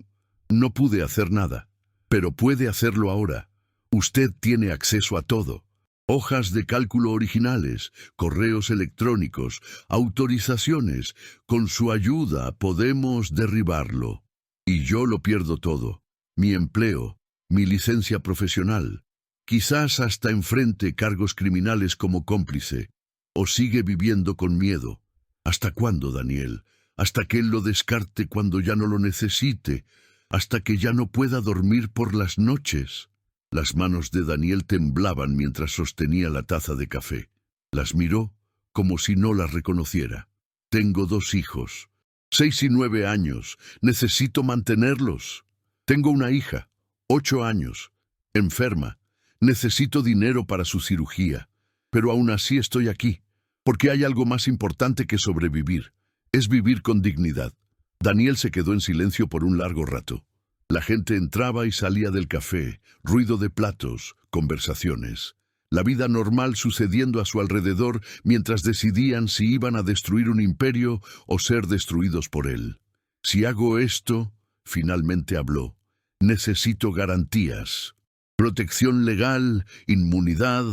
A: no pude hacer nada. Pero puede hacerlo ahora. Usted tiene acceso a todo. Hojas de cálculo originales, correos electrónicos, autorizaciones. Con su ayuda podemos derribarlo. Y yo lo pierdo todo. Mi empleo, mi licencia profesional. Quizás hasta enfrente cargos criminales como cómplice. O sigue viviendo con miedo. ¿Hasta cuándo, Daniel? Hasta que él lo descarte cuando ya no lo necesite. Hasta que ya no pueda dormir por las noches. Las manos de Daniel temblaban mientras sostenía la taza de café. Las miró como si no las reconociera. Tengo 2 hijos, 6 y 9 años. Necesito mantenerlos. Tengo una hija, 8 años, enferma. Necesito dinero para su cirugía. Pero aún así estoy aquí, porque hay algo más importante que sobrevivir. Es vivir con dignidad. Daniel se quedó en silencio por un largo rato. La gente entraba y salía del café, ruido de platos, conversaciones. La vida normal sucediendo a su alrededor mientras decidían si iban a destruir un imperio o ser destruidos por él. Si hago esto, finalmente habló, necesito garantías. Protección legal, inmunidad,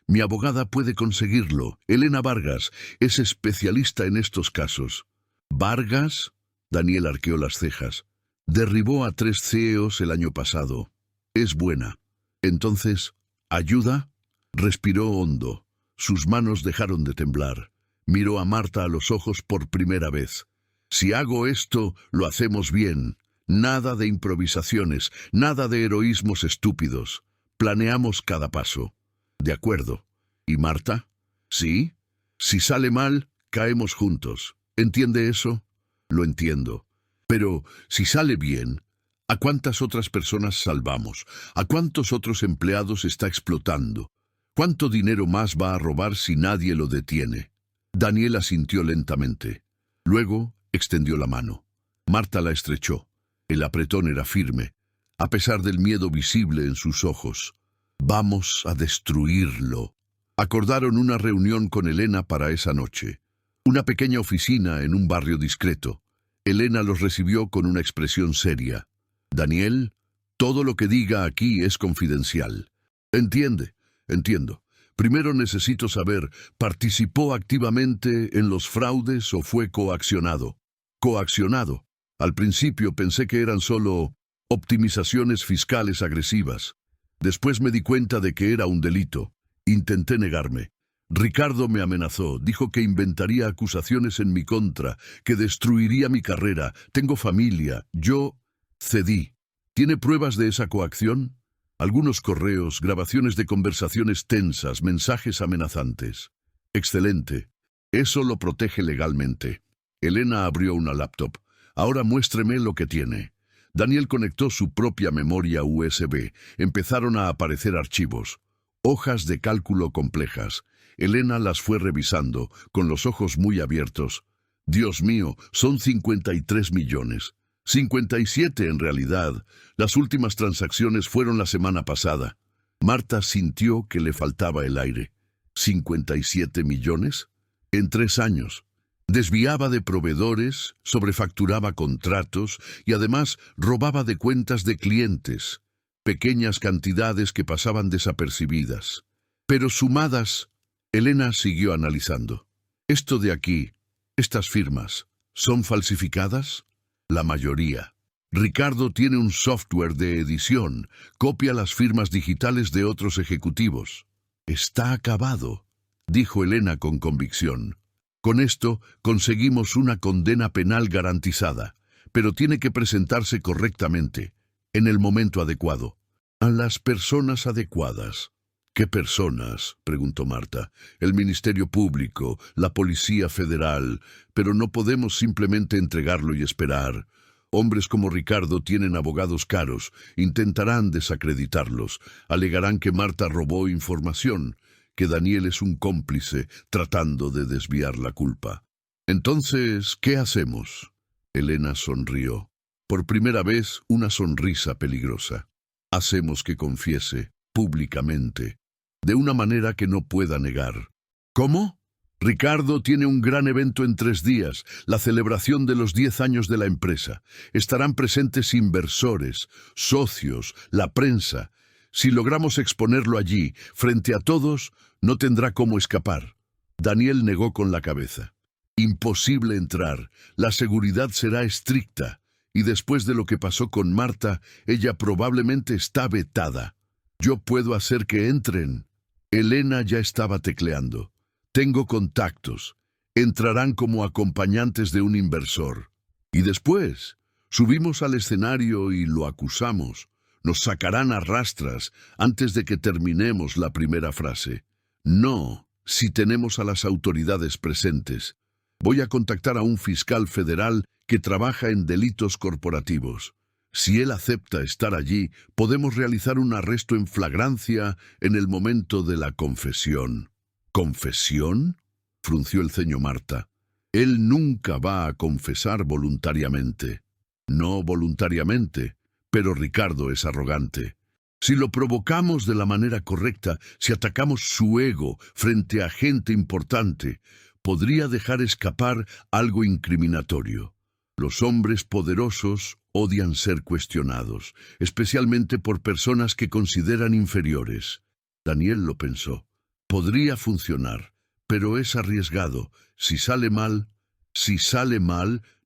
A: Mi abogada puede conseguirlo. Elena Vargas es especialista en estos casos. ¿Vargas? Daniel arqueó las cejas. Derribó a 3 CEOs el año pasado. Es buena. Entonces, ¿ayuda? Respiró hondo. Sus manos dejaron de temblar. Miró a Marta a los ojos por primera vez. Si hago esto, lo hacemos bien. Nada de improvisaciones, nada de heroísmos estúpidos. Planeamos cada paso. De acuerdo. ¿Y Marta? ¿Sí? Si sale mal, caemos juntos. ¿Entiende eso? Lo entiendo. Pero, si sale bien, ¿a cuántas otras personas salvamos? ¿A cuántos otros empleados está explotando? ¿Cuánto dinero más va a robar si nadie lo detiene? Daniel asintió lentamente. Luego, extendió la mano. Marta la estrechó. El apretón era firme, a pesar del miedo visible en sus ojos. Vamos a destruirlo. Acordaron una reunión con Elena para esa noche. Una pequeña oficina en un barrio discreto. Elena los recibió con una expresión seria. Daniel, todo lo que diga aquí es confidencial. Entiendo. Primero necesito saber, ¿participó activamente en los fraudes o fue coaccionado? Coaccionado. Al principio pensé que eran solo optimizaciones fiscales agresivas. Después me di cuenta de que era un delito. Intenté negarme. Ricardo me amenazó, dijo que inventaría acusaciones en mi contra, que destruiría mi carrera. Tengo familia. Yo cedí. ¿Tiene pruebas de esa coacción? Algunos correos, grabaciones de conversaciones tensas, mensajes amenazantes. Excelente. Eso lo protege legalmente. Elena abrió una laptop. Ahora muéstreme lo que tiene. Daniel conectó su propia memoria USB. Empezaron a aparecer archivos. Hojas de cálculo complejas. Elena las fue revisando, con los ojos muy abiertos. Dios mío, son 53 millones. 57 en realidad. Las últimas transacciones fueron la semana pasada. Marta sintió que le faltaba el aire. ¿57 millones? En 3 años. Desviaba de proveedores, sobrefacturaba contratos y además robaba de cuentas de clientes. Pequeñas cantidades que pasaban desapercibidas. Pero sumadas, Elena siguió analizando. Esto de aquí, estas firmas, ¿son falsificadas? La mayoría. Ricardo tiene un software de edición, copia las firmas digitales de otros ejecutivos. Está acabado, dijo Elena con convicción. Con esto conseguimos una condena penal garantizada, pero tiene que presentarse correctamente, en el momento adecuado, a las personas adecuadas. ¿Qué personas?, preguntó Marta. El Ministerio Público, la Policía Federal, pero no podemos simplemente entregarlo y esperar. Hombres como Ricardo tienen abogados caros, intentarán desacreditarlos, alegarán que Marta robó información, que Daniel es un cómplice tratando de desviar la culpa. Entonces, ¿qué hacemos? Elena sonrió. Por primera vez, una sonrisa peligrosa. Hacemos que confiese, públicamente, de una manera que no pueda negar. ¿Cómo? Ricardo tiene un gran evento en 3 días, la celebración de los 10 años de la empresa. Estarán presentes inversores, socios, la prensa. Si logramos exponerlo allí, frente a todos, no tendrá cómo escapar. Daniel negó con la cabeza. Imposible entrar, la seguridad será estricta, y después de lo que pasó con Marta, ella probablemente está vetada. Yo puedo hacer que entren. Elena ya estaba tecleando. Tengo contactos. Entrarán como acompañantes de un inversor. Y después, subimos al escenario y lo acusamos. Nos sacarán a rastras antes de que terminemos la primera frase. No, si tenemos a las autoridades presentes. Voy a contactar a un fiscal federal que trabaja en delitos corporativos. Si él acepta estar allí, podemos realizar un arresto en flagrancia en el momento de la confesión. ¿Confesión?, frunció el ceño Marta. Él nunca va a confesar voluntariamente. No voluntariamente, pero Ricardo es arrogante. Si lo provocamos de la manera correcta, si atacamos su ego frente a gente importante, podría dejar escapar algo incriminatorio. Los hombres poderosos odian ser cuestionados, especialmente por personas que consideran inferiores. Daniel lo pensó. Podría funcionar, pero es arriesgado. Si sale mal,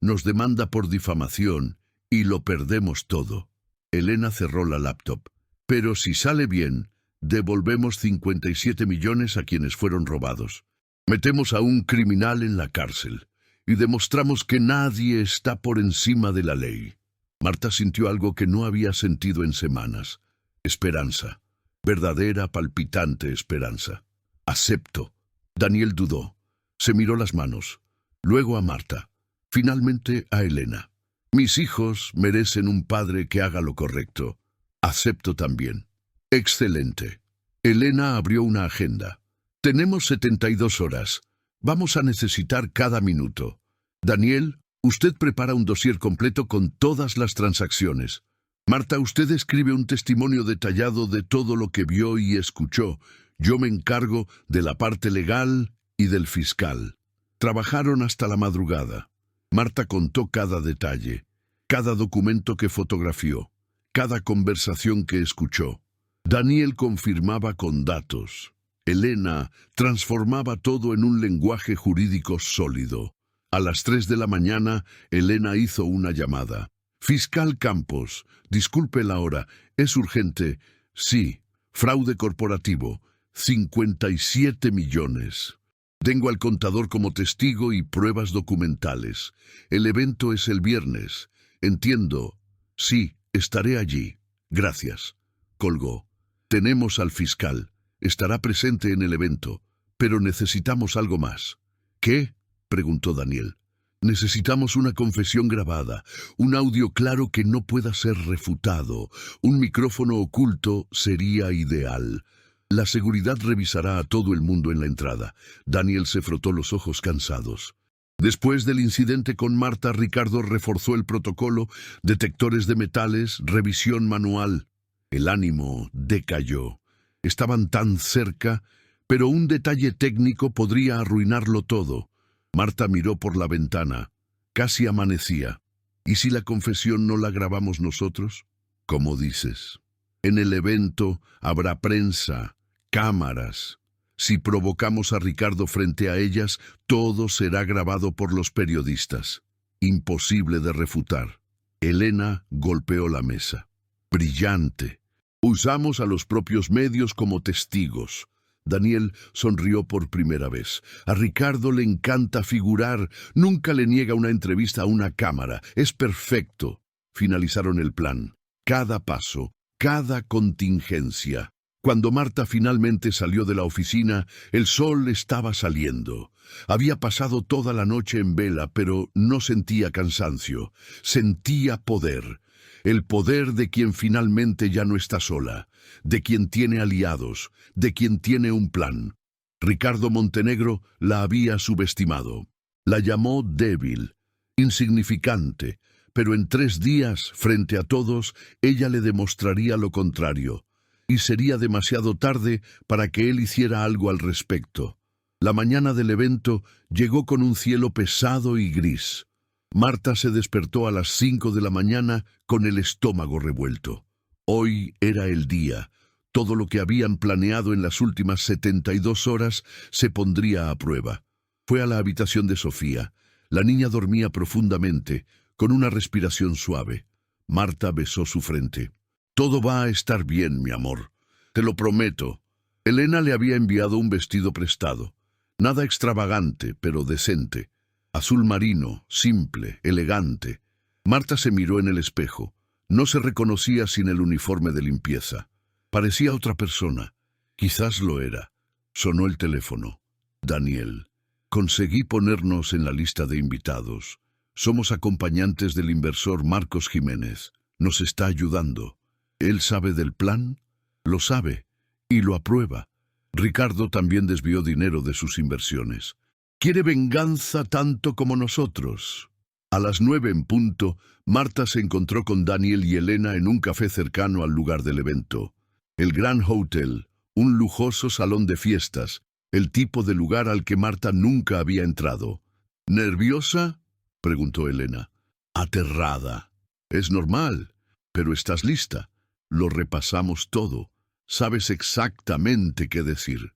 A: nos demanda por difamación y lo perdemos todo. Elena cerró la laptop. Pero si sale bien, devolvemos 57 millones a quienes fueron robados. Metemos a un criminal en la cárcel y demostramos que nadie está por encima de la ley. Marta sintió algo que no había sentido en semanas. Esperanza. Verdadera, palpitante esperanza. Acepto. Daniel dudó. Se miró las manos. Luego a Marta. Finalmente a Elena. Mis hijos merecen un padre que haga lo correcto. Acepto también. Excelente. Elena abrió una agenda. Tenemos 72 horas. Vamos a necesitar cada minuto. Daniel, usted prepara un dossier completo con todas las transacciones. Marta, usted escribe un testimonio detallado de todo lo que vio y escuchó. Yo me encargo de la parte legal y del fiscal. Trabajaron hasta la madrugada. Marta contó cada detalle, cada documento que fotografió, cada conversación que escuchó. Daniel confirmaba con datos. Elena transformaba todo en un lenguaje jurídico sólido. A las 3 de la mañana, Elena hizo una llamada. Fiscal Campos, disculpe la hora, ¿es urgente? Sí. Fraude corporativo, 57 millones. Tengo al contador como testigo y pruebas documentales. El evento es el viernes. Entiendo. Sí, estaré allí. Gracias. Colgó. Tenemos al fiscal. Estará presente en el evento. Pero necesitamos algo más. ¿Qué? Preguntó Daniel. Necesitamos una confesión grabada, un audio claro que no pueda ser refutado. Un micrófono oculto sería ideal. La seguridad revisará a todo el mundo en la entrada. Daniel se frotó los ojos cansados. Después del incidente con Marta, Ricardo reforzó el protocolo, detectores de metales, revisión manual. El ánimo decayó. Estaban tan cerca, pero un detalle técnico podría arruinarlo todo. Marta miró por la ventana. Casi amanecía. ¿Y si la confesión no la grabamos nosotros? ¿Cómo dices? En el evento habrá prensa, cámaras. Si provocamos a Ricardo frente a ellas, todo será grabado por los periodistas. Imposible de refutar. Elena golpeó la mesa. Brillante. Usamos a los propios medios como testigos. Daniel sonrió por primera vez. A Ricardo le encanta figurar. Nunca le niega una entrevista a una cámara. Es perfecto. Finalizaron el plan. Cada paso, cada contingencia. Cuando Marta finalmente salió de la oficina, el sol estaba saliendo. Había pasado toda la noche en vela, pero no sentía cansancio. Sentía poder. El poder de quien finalmente ya no está sola, de quien tiene aliados, de quien tiene un plan. Ricardo Montenegro la había subestimado. La llamó débil, insignificante, pero en 3 días, frente a todos, ella le demostraría lo contrario, y sería demasiado tarde para que él hiciera algo al respecto. La mañana del evento llegó con un cielo pesado y gris. Marta se despertó a las 5 de la mañana con el estómago revuelto. Hoy era el día. Todo lo que habían planeado en las últimas 72 horas se pondría a prueba. Fue a la habitación de Sofía. La niña dormía profundamente, con una respiración suave. Marta besó su frente. Todo va a estar bien, mi amor. Te lo prometo. Elena le había enviado un vestido prestado. Nada extravagante, pero decente. Azul marino, simple, elegante. Marta se miró en el espejo. No se reconocía sin el uniforme de limpieza. Parecía otra persona. Quizás lo era. Sonó el teléfono. Daniel. Conseguí ponernos en la lista de invitados. Somos acompañantes del inversor Marcos Jiménez. Nos está ayudando. ¿Él sabe del plan? Lo sabe. Y lo aprueba. Ricardo también desvió dinero de sus inversiones. Quiere venganza tanto como nosotros. A las 9 en punto, Marta se encontró con Daniel y Elena en un café cercano al lugar del evento. El Grand Hotel, un lujoso salón de fiestas, el tipo de lugar al que Marta nunca había entrado. ¿Nerviosa?, preguntó Elena. Aterrada. Es normal, pero estás lista. Lo repasamos todo. Sabes exactamente qué decir.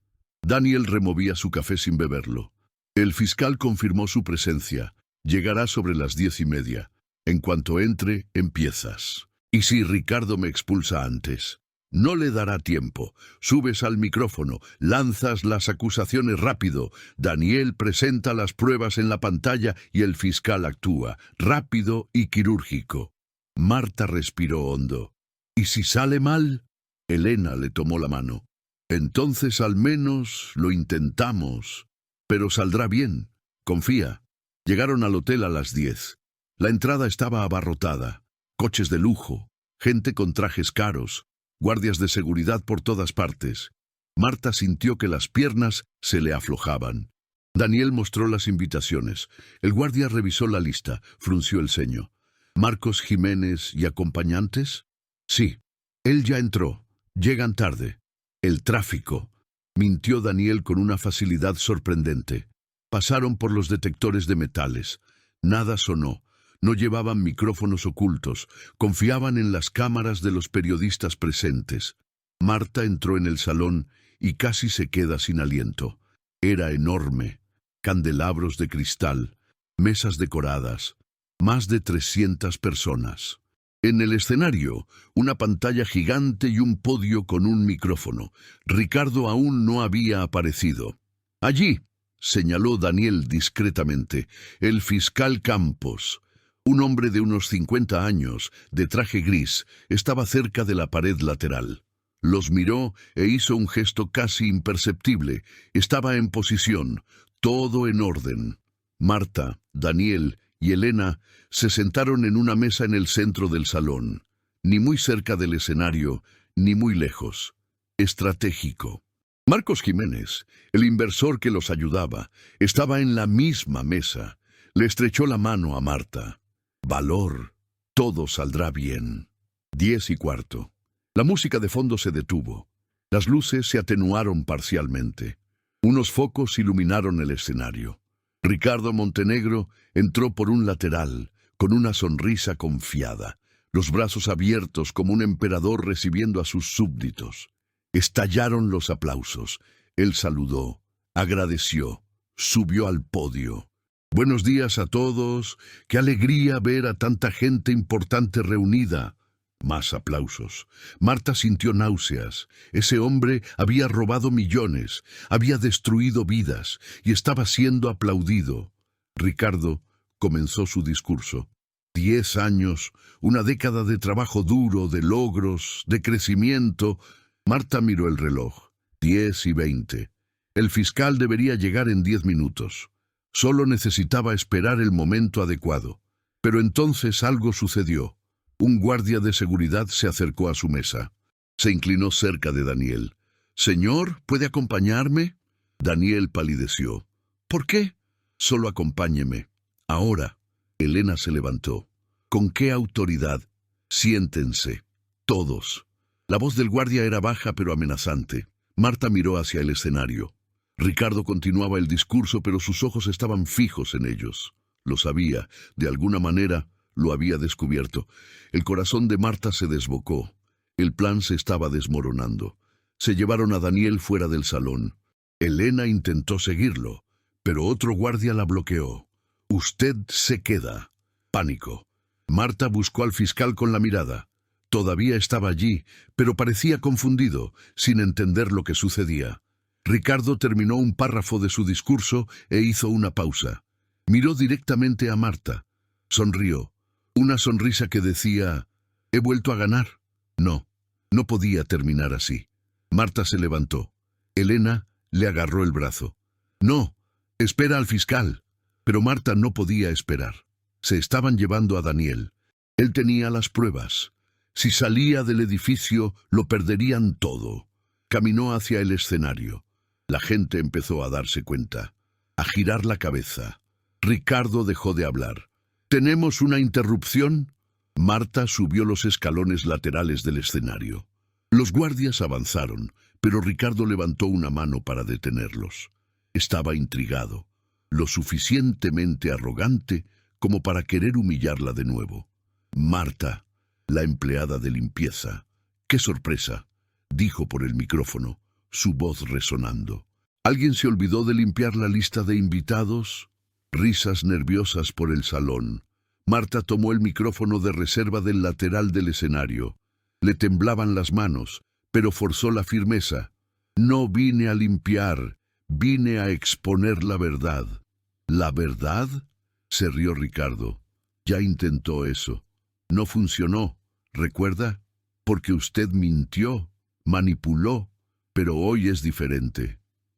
A: Daniel removía su café sin beberlo. El fiscal confirmó su presencia. Llegará sobre las 10:30. En cuanto entre, empiezas. ¿Y si Ricardo me expulsa antes? No le dará tiempo. Subes al micrófono, lanzas las acusaciones rápido. Daniel presenta las pruebas en la pantalla y el fiscal actúa, rápido y quirúrgico. Marta respiró hondo. ¿Y si sale mal? Elena le tomó la mano. Entonces al menos lo intentamos. Pero saldrá bien. Confía. Llegaron al hotel a las 10. La entrada estaba abarrotada. Coches de lujo, gente con trajes caros, guardias de seguridad por todas partes. Marta sintió que las piernas se le aflojaban. Daniel mostró las invitaciones. El guardia revisó la lista, frunció el ceño. ¿Marcos Jiménez y acompañantes? Sí. Él ya entró. Llegan tarde. El tráfico. Mintió Daniel con una facilidad sorprendente. Pasaron por los detectores de metales. Nada sonó. No llevaban micrófonos ocultos. Confiaban en las cámaras de los periodistas presentes. Marta entró en el salón y casi se queda sin aliento. Era enorme. Candelabros de cristal, mesas decoradas, más de 300 personas. En el escenario, una pantalla gigante y un podio con un micrófono. Ricardo aún no había aparecido. Allí, señaló Daniel discretamente, el fiscal Campos. Un hombre de unos 50 años, de traje gris, estaba cerca de la pared lateral. Los miró e hizo un gesto casi imperceptible. Estaba en posición, todo en orden. Marta, Daniel y Elena se sentaron en una mesa en el centro del salón, ni muy cerca del escenario, ni muy lejos. Estratégico. Marcos Jiménez, el inversor que los ayudaba, estaba en la misma mesa. Le estrechó la mano a Marta. Valor. Todo saldrá bien. 10:15. La música de fondo se detuvo. Las luces se atenuaron parcialmente. Unos focos iluminaron el escenario. Ricardo Montenegro entró por un lateral, con una sonrisa confiada, los brazos abiertos como un emperador recibiendo a sus súbditos. Estallaron los aplausos. Él saludó, agradeció, subió al podio. Buenos días a todos. Qué alegría ver a tanta gente importante reunida. Más aplausos. Marta sintió náuseas. Ese hombre había robado millones, había destruido vidas y estaba siendo aplaudido. Ricardo comenzó su discurso. 10 años, una década de trabajo duro, de logros, de crecimiento. Marta miró el reloj. 10:20. El fiscal debería llegar en 10 minutos. Solo necesitaba esperar el momento adecuado. Pero entonces algo sucedió. Un guardia de seguridad se acercó a su mesa. Se inclinó cerca de Daniel. «Señor, ¿puede acompañarme?» Daniel palideció. «¿Por qué?» «Solo acompáñeme. Ahora». Elena se levantó. «¿Con qué autoridad?» «Siéntense. Todos». La voz del guardia era baja pero amenazante. Marta miró hacia el escenario. Ricardo continuaba el discurso, pero sus ojos estaban fijos en ellos. Lo sabía, de alguna manera, lo había descubierto. El corazón de Marta se desbocó. El plan se estaba desmoronando. Se llevaron a Daniel fuera del salón. Elena intentó seguirlo, pero otro guardia la bloqueó. «Usted se queda». Pánico. Marta buscó al fiscal con la mirada. Todavía estaba allí, pero parecía confundido, sin entender lo que sucedía. Ricardo terminó un párrafo de su discurso e hizo una pausa. Miró directamente a Marta. Sonrió. Una sonrisa que decía, «¿He vuelto a ganar?» No, no podía terminar así. Marta se levantó. Elena le agarró el brazo. «No, espera al fiscal». Pero Marta no podía esperar. Se estaban llevando a Daniel. Él tenía las pruebas. Si salía del edificio, lo perderían todo. Caminó hacia el escenario. La gente empezó a darse cuenta, a girar la cabeza. Ricardo dejó de hablar. «¿Tenemos una interrupción?» Marta subió los escalones laterales del escenario. Los guardias avanzaron, pero Ricardo levantó una mano para detenerlos. Estaba intrigado, lo suficientemente arrogante como para querer humillarla de nuevo. «Marta, la empleada de limpieza». «¡Qué sorpresa!», dijo por el micrófono, su voz resonando. ¿Alguien se olvidó de limpiar la lista de invitados? Risas nerviosas por el salón. Marta tomó el micrófono de reserva del lateral del escenario. Le temblaban las manos, pero forzó la firmeza. No vine a limpiar, vine a exponer la verdad. ¿La verdad? Se rió Ricardo. Ya intentó eso. No funcionó, ¿recuerda? Porque usted mintió, manipuló, pero hoy es diferente.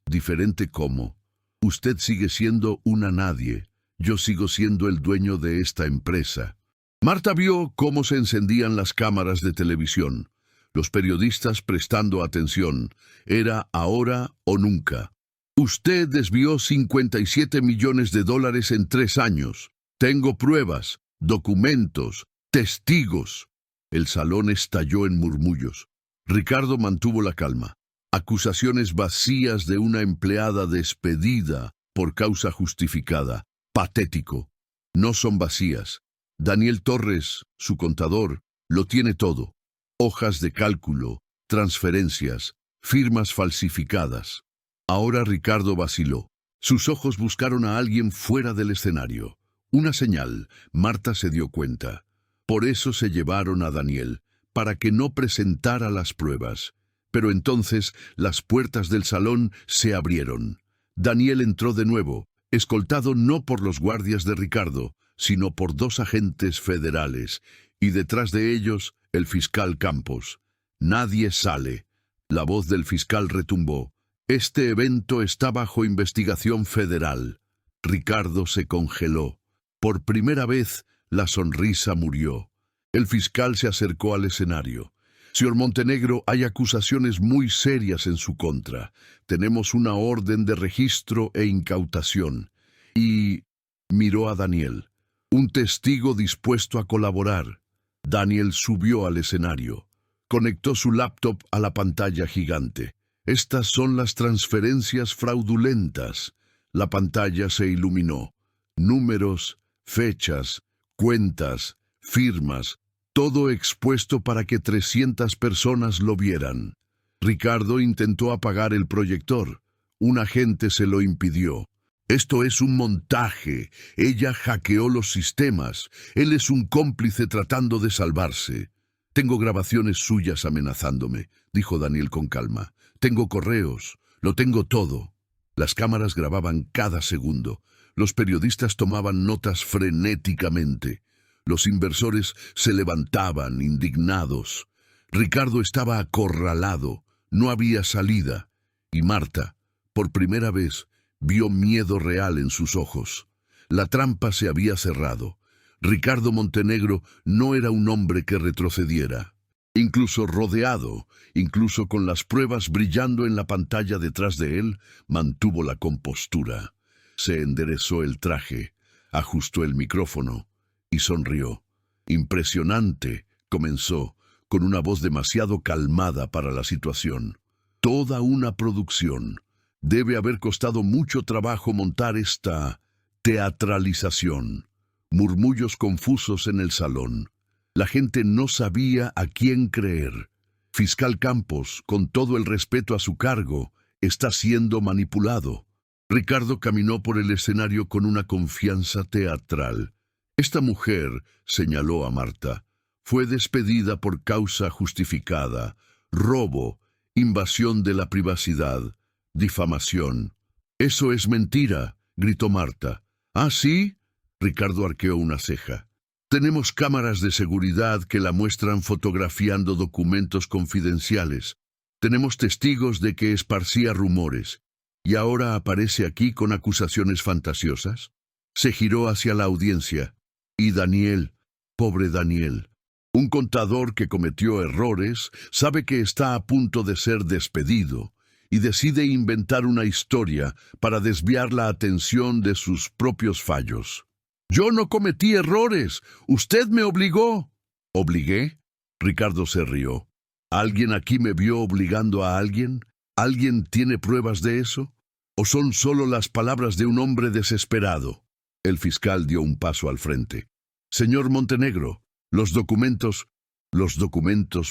A: ¿Diferente cómo? Usted sigue siendo una nadie. Yo sigo siendo el dueño de esta empresa. Marta vio cómo se encendían las cámaras de televisión. Los periodistas prestando atención. Era ahora o nunca. Usted desvió 57 millones de dólares en 3 años. Tengo pruebas, documentos, testigos. El salón estalló en murmullos. Ricardo mantuvo la calma. Acusaciones vacías de una empleada despedida por causa justificada. Patético. No son vacías. Daniel Torres, su contador, lo tiene todo. Hojas de cálculo, transferencias, firmas falsificadas. Ahora Ricardo vaciló. Sus ojos buscaron a alguien fuera del escenario. Una señal. Marta se dio cuenta. Por eso se llevaron a Daniel, para que no presentara las pruebas. Pero entonces las puertas del salón se abrieron. Daniel entró de nuevo, escoltado no por los guardias de Ricardo, sino por 2 agentes federales, y detrás de ellos el fiscal Campos. Nadie sale. La voz del fiscal retumbó. Este evento está bajo investigación federal. Ricardo se congeló. Por primera vez, la sonrisa murió. El fiscal se acercó al escenario. Señor Montenegro, hay acusaciones muy serias en su contra. Tenemos una orden de registro e incautación. Y miró a Daniel, un testigo dispuesto a colaborar. Daniel subió al escenario. Conectó su laptop a la pantalla gigante. Estas son las transferencias fraudulentas. La pantalla se iluminó. Números, fechas, cuentas, firmas, todo expuesto para que 300 personas lo vieran. Ricardo intentó apagar el proyector. Un agente se lo impidió. Esto es un montaje. Ella hackeó los sistemas. Él es un cómplice tratando de salvarse. Tengo grabaciones suyas amenazándome, dijo Daniel con calma. Tengo correos. Lo tengo todo. Las cámaras grababan cada segundo. Los periodistas tomaban notas frenéticamente. Los inversores se levantaban, indignados. Ricardo estaba acorralado. No había salida. Y Marta, por primera vez, vio miedo real en sus ojos. La trampa se había cerrado. Ricardo Montenegro no era un hombre que retrocediera. Incluso rodeado, incluso con las pruebas brillando en la pantalla detrás de él, mantuvo la compostura. Se enderezó el traje, ajustó el micrófono y sonrió. Impresionante, comenzó, con una voz demasiado calmada para la situación. Toda una producción. Debe haber costado mucho trabajo montar esta teatralización. Murmullos confusos en el salón. La gente no sabía a quién creer. Fiscal Campos, con todo el respeto a su cargo, está siendo manipulado. Ricardo caminó por el escenario con una confianza teatral. Esta mujer, señaló a Marta, fue despedida por causa justificada, robo, invasión de la privacidad, difamación. Eso es mentira, gritó Marta. ¿Ah, sí? Ricardo arqueó una ceja. Tenemos cámaras de seguridad que la muestran fotografiando documentos confidenciales. Tenemos testigos de que esparcía rumores. ¿Y ahora aparece aquí con acusaciones fantasiosas? Se giró hacia la audiencia. Y Daniel, pobre Daniel, un contador que cometió errores, sabe que está a punto de ser despedido y decide inventar una historia para desviar la atención de sus propios fallos. Yo no cometí errores. Usted me obligó. ¿Obligué? Ricardo se rió. ¿Alguien aquí me vio obligando a alguien? ¿Alguien tiene pruebas de eso? ¿O son solo las palabras de un hombre desesperado? El fiscal dio un paso al frente. Señor Montenegro, los documentos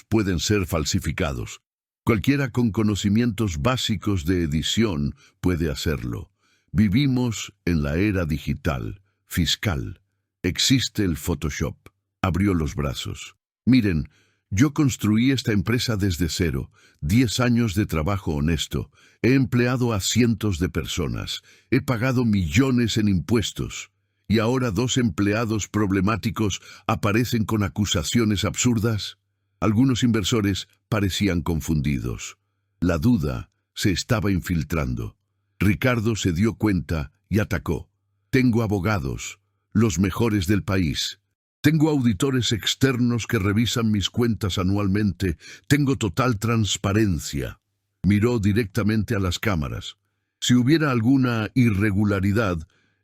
A: pueden ser falsificados. Cualquiera con conocimientos básicos de edición puede hacerlo. Vivimos en la era digital, fiscal. Existe el Photoshop. Abrió los brazos. Miren, yo construí esta empresa desde cero, 10 años de trabajo honesto, he empleado a cientos de personas, he pagado millones en impuestos, y ahora 2 empleados problemáticos aparecen con acusaciones absurdas. Algunos inversores parecían confundidos. La duda se estaba infiltrando. Ricardo se dio cuenta y atacó. Tengo abogados, los mejores del país. Tengo auditores externos que revisan mis cuentas anualmente. Tengo total transparencia. Miró directamente a las cámaras. Si hubiera alguna irregularidad,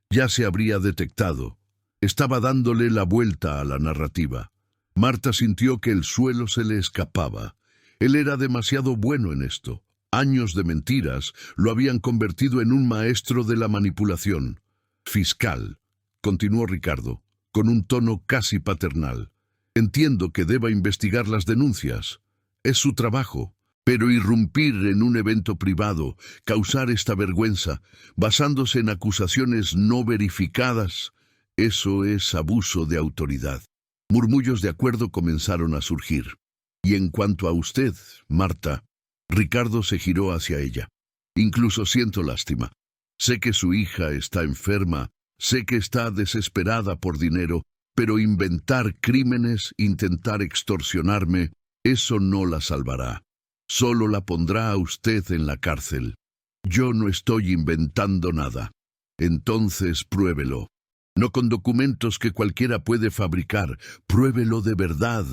A: ya se habría detectado. Estaba dándole la vuelta a la narrativa. Marta sintió que el suelo se le escapaba. Él era demasiado bueno en esto. Años de mentiras lo habían convertido en un maestro de la manipulación. Fiscal, continuó Ricardo, con un tono casi paternal. Entiendo que deba investigar las denuncias. Es su trabajo. Pero irrumpir en un evento privado, causar esta vergüenza, basándose en acusaciones no verificadas, eso es abuso de autoridad. Murmullos de acuerdo comenzaron a surgir. Y en cuanto a usted, Marta, Ricardo se giró hacia ella. Incluso siento lástima. Sé que su hija está enferma, sé que está desesperada por dinero, pero inventar crímenes, intentar extorsionarme, eso no la salvará. Solo la pondrá a usted en la cárcel. Yo no estoy inventando nada. Entonces pruébelo. No con documentos que cualquiera puede fabricar. Pruébelo de verdad.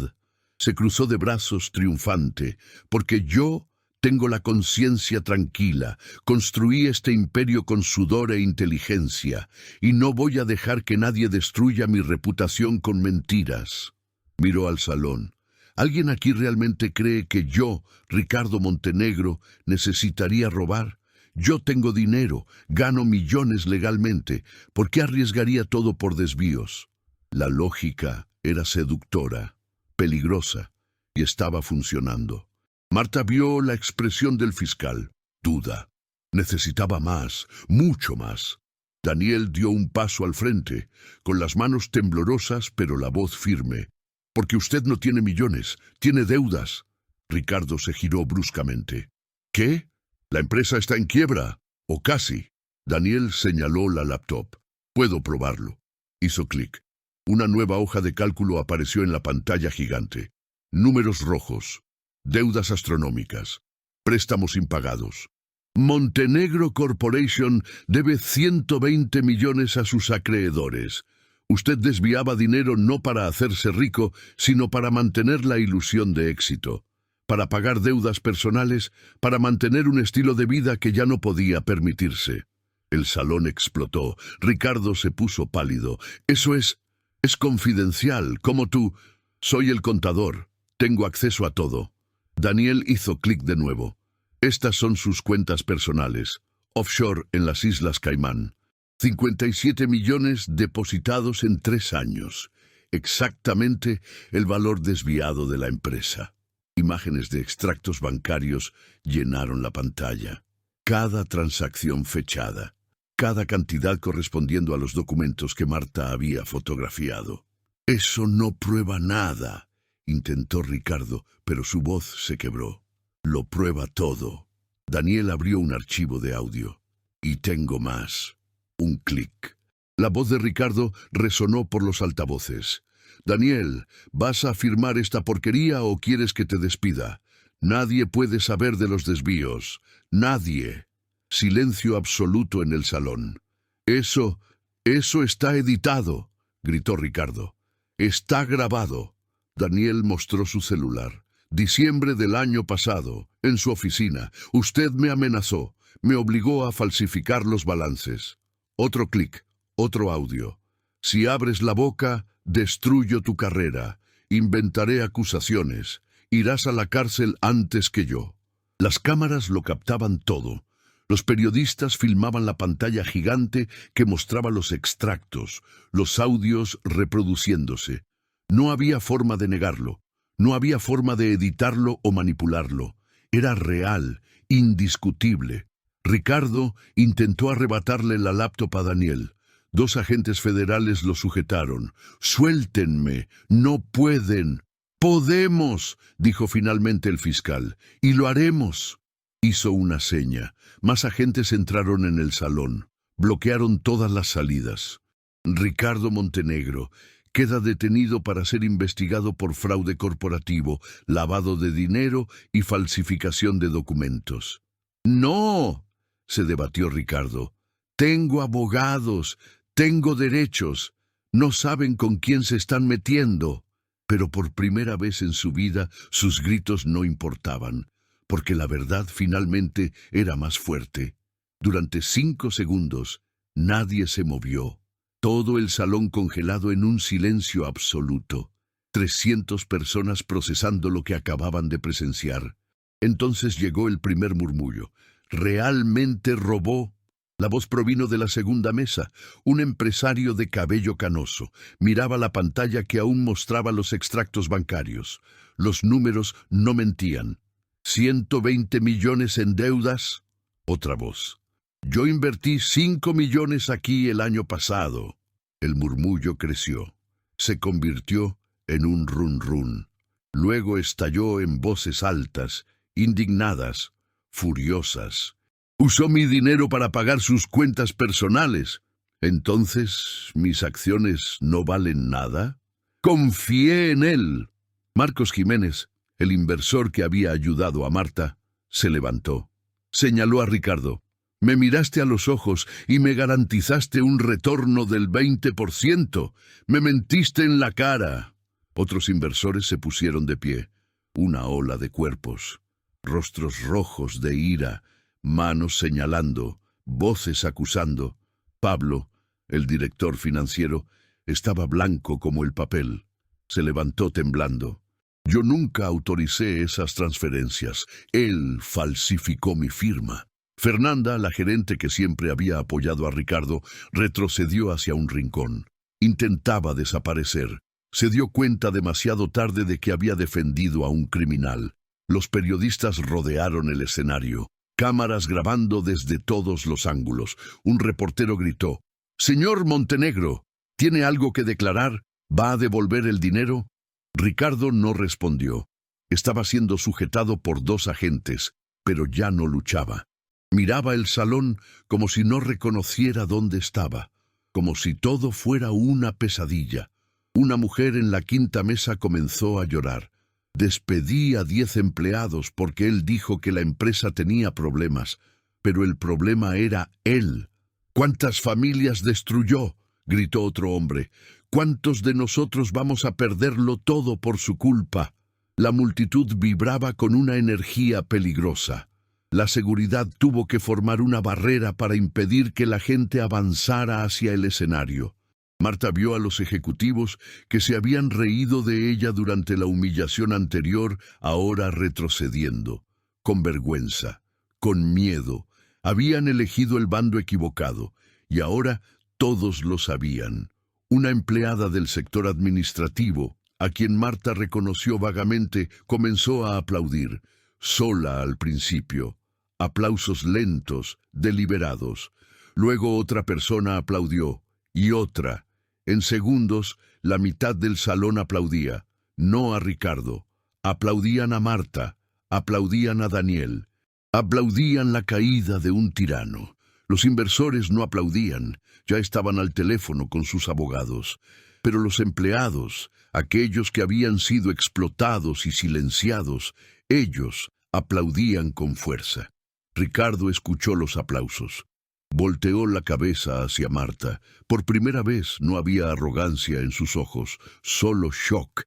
A: Se cruzó de brazos triunfante, porque yo tengo la conciencia tranquila. Construí este imperio con sudor e inteligencia, y no voy a dejar que nadie destruya mi reputación con mentiras. Miró al salón. ¿Alguien aquí realmente cree que yo, Ricardo Montenegro, necesitaría robar? Yo tengo dinero, gano millones legalmente. ¿Por qué arriesgaría todo por desvíos? La lógica era seductora, peligrosa, y estaba funcionando. Marta vio la expresión del fiscal. Duda. Necesitaba más, mucho más. Daniel dio un paso al frente, con las manos temblorosas pero la voz firme. Porque usted no tiene millones, tiene deudas. Ricardo se giró bruscamente. ¿Qué? La empresa está en quiebra, o casi. Daniel señaló la laptop. Puedo probarlo. Hizo clic. Una nueva hoja de cálculo apareció en la pantalla gigante. Números rojos. Deudas astronómicas. Préstamos impagados. Montenegro Corporation debe 120 millones a sus acreedores. Usted desviaba dinero no para hacerse rico, sino para mantener la ilusión de éxito, para pagar deudas personales, para mantener un estilo de vida que ya no podía permitirse. El salón explotó. Ricardo se puso pálido. Eso es confidencial, como tú. Soy el contador. Tengo acceso a todo. Daniel hizo clic de nuevo. Estas son sus cuentas personales. Offshore en las Islas Caimán. 57 millones depositados en 3 años. Exactamente el valor desviado de la empresa. Imágenes de extractos bancarios llenaron la pantalla. Cada transacción fechada. Cada cantidad correspondiendo a los documentos que Marta había fotografiado. Eso no prueba nada, intentó Ricardo, pero su voz se quebró. Lo prueba todo. Daniel abrió un archivo de audio. Y tengo más. Un clic. La voz de Ricardo resonó por los altavoces. Daniel, ¿vas a firmar esta porquería o quieres que te despida? Nadie puede saber de los desvíos. Nadie. Silencio absoluto en el salón. Eso está editado, gritó Ricardo. Está grabado. Daniel mostró su celular. Diciembre del año pasado, en su oficina. Usted me amenazó. Me obligó a falsificar los balances. Otro clic, otro audio. Si abres la boca, destruyo tu carrera. Inventaré acusaciones. Irás a la cárcel antes que yo. Las cámaras lo captaban todo. Los periodistas filmaban la pantalla gigante que mostraba los extractos, los audios reproduciéndose. No había forma de negarlo. No había forma de editarlo o manipularlo. Era real, indiscutible. Ricardo intentó arrebatarle la laptop a Daniel. 2 agentes federales lo sujetaron. «¡Suéltenme! ¡No pueden!». «¡Podemos!», dijo finalmente el fiscal. «Y lo haremos». Hizo una seña. Más agentes entraron en el salón. Bloquearon todas las salidas. Ricardo Montenegro queda detenido para ser investigado por fraude corporativo, lavado de dinero y falsificación de documentos. «¡No!», se debatió Ricardo. «Tengo abogados, tengo derechos. No saben con quién se están metiendo». Pero por primera vez en su vida sus gritos no importaban, porque la verdad finalmente era más fuerte. Durante 5 segundos, nadie se movió. Todo el salón congelado en un silencio absoluto. 300 personas procesando lo que acababan de presenciar. Entonces llegó el primer murmullo. «¿Realmente robó?». La voz provino de la segunda mesa. Un empresario de cabello canoso miraba la pantalla que aún mostraba los extractos bancarios. Los números no mentían. «¿120 millones en deudas?». Otra voz. «Yo invertí 5 millones aquí el año pasado». El murmullo creció. Se convirtió en un run-run. Luego estalló en voces altas, indignadas, furiosas. «Usó mi dinero para pagar sus cuentas personales. ¿Entonces mis acciones no valen nada? Confié en él». Marcos Jiménez, el inversor que había ayudado a Marta, se levantó. Señaló a Ricardo. «Me miraste a los ojos y me garantizaste un retorno del 20%. Me mentiste en la cara». Otros inversores se pusieron de pie. Una ola de cuerpos. Rostros rojos de ira. Manos señalando, voces acusando. Pablo, el director financiero, estaba blanco como el papel. Se levantó temblando. «Yo nunca autoricé esas transferencias. Él falsificó mi firma». Fernanda, la gerente que siempre había apoyado a Ricardo, retrocedió hacia un rincón. Intentaba desaparecer. Se dio cuenta demasiado tarde de que había defendido a un criminal. Los periodistas rodearon el escenario. Cámaras grabando desde todos los ángulos. Un reportero gritó: «Señor Montenegro, ¿tiene algo que declarar? ¿Va a devolver el dinero?». Ricardo no respondió. Estaba siendo sujetado por 2 agentes, pero ya no luchaba. Miraba el salón como si no reconociera dónde estaba, como si todo fuera una pesadilla. Una mujer en la 5ª mesa comenzó a llorar. «Despedí a 10 empleados porque él dijo que la empresa tenía problemas, pero el problema era él». «¿Cuántas familias destruyó?», gritó otro hombre. «¿Cuántos de nosotros vamos a perderlo todo por su culpa?». La multitud vibraba con una energía peligrosa. La seguridad tuvo que formar una barrera para impedir que la gente avanzara hacia el escenario. Marta vio a los ejecutivos que se habían reído de ella durante la humillación anterior, ahora retrocediendo. Con vergüenza, con miedo, habían elegido el bando equivocado, y ahora todos lo sabían. Una empleada del sector administrativo, a quien Marta reconoció vagamente, comenzó a aplaudir, sola al principio. Aplausos lentos, deliberados. Luego otra persona aplaudió, y otra. En segundos, la mitad del salón aplaudía, no a Ricardo. Aplaudían a Marta, aplaudían a Daniel, aplaudían la caída de un tirano. Los inversores no aplaudían, ya estaban al teléfono con sus abogados. Pero los empleados, aquellos que habían sido explotados y silenciados, ellos aplaudían con fuerza. Ricardo escuchó los aplausos. Volteó la cabeza hacia Marta. Por primera vez no había arrogancia en sus ojos, solo shock,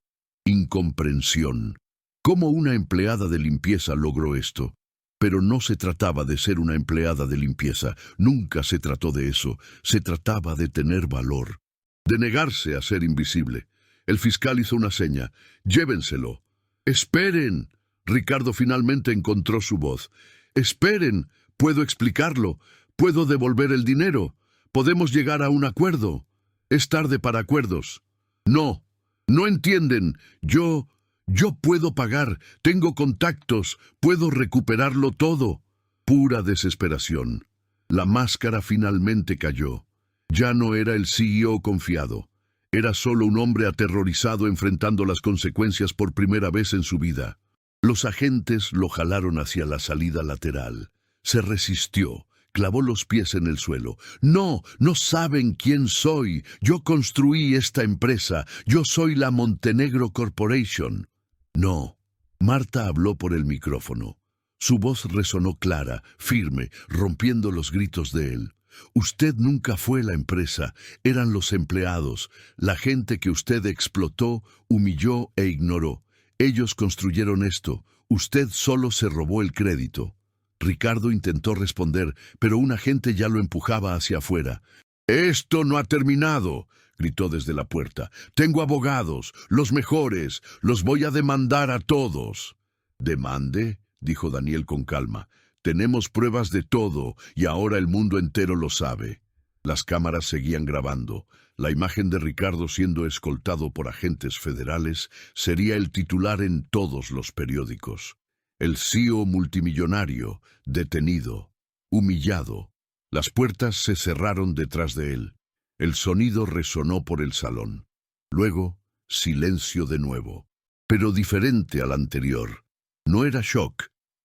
A: incomprensión. ¿Cómo una empleada de limpieza logró esto? Pero no se trataba de ser una empleada de limpieza, nunca se trató de eso, se trataba de tener valor, de negarse a ser invisible. El fiscal hizo una seña: «Llévenselo». «¡Esperen!». Ricardo finalmente encontró su voz. «Esperen, puedo explicarlo. Puedo devolver el dinero. Podemos llegar a un acuerdo». «Es tarde para acuerdos». «No, no entienden. Yo Yo puedo pagar, tengo contactos, puedo recuperarlo todo. Pura desesperación. La máscara finalmente cayó. Ya no era el CEO confiado. Era solo un hombre aterrorizado enfrentando las consecuencias por primera vez en su vida. Los agentes lo jalaron hacia la salida lateral. Se resistió, clavó los pies en el suelo. No, no saben quién soy. Yo construí esta empresa. Yo soy la Montenegro Corporation. No. Marta habló por el micrófono. Su voz resonó clara, firme, rompiendo los gritos de él. Usted nunca fue la empresa, eran los empleados, la gente que usted explotó, humilló e ignoró. Ellos construyeron esto, usted solo se robó el crédito. Ricardo intentó responder, pero un agente ya lo empujaba hacia afuera. «¡Esto no ha terminado!», gritó desde la puerta. «Tengo abogados, los mejores, los voy a demandar a todos». «¿Demande?», dijo Daniel con calma. «Tenemos pruebas de todo y ahora el mundo entero lo sabe». Las cámaras seguían grabando. La imagen de Ricardo siendo escoltado por agentes federales sería el titular en todos los periódicos. El CEO multimillonario, detenido, humillado. Las puertas se cerraron detrás de él. El sonido resonó por el salón. Luego, silencio de nuevo. Pero diferente al anterior. No era shock,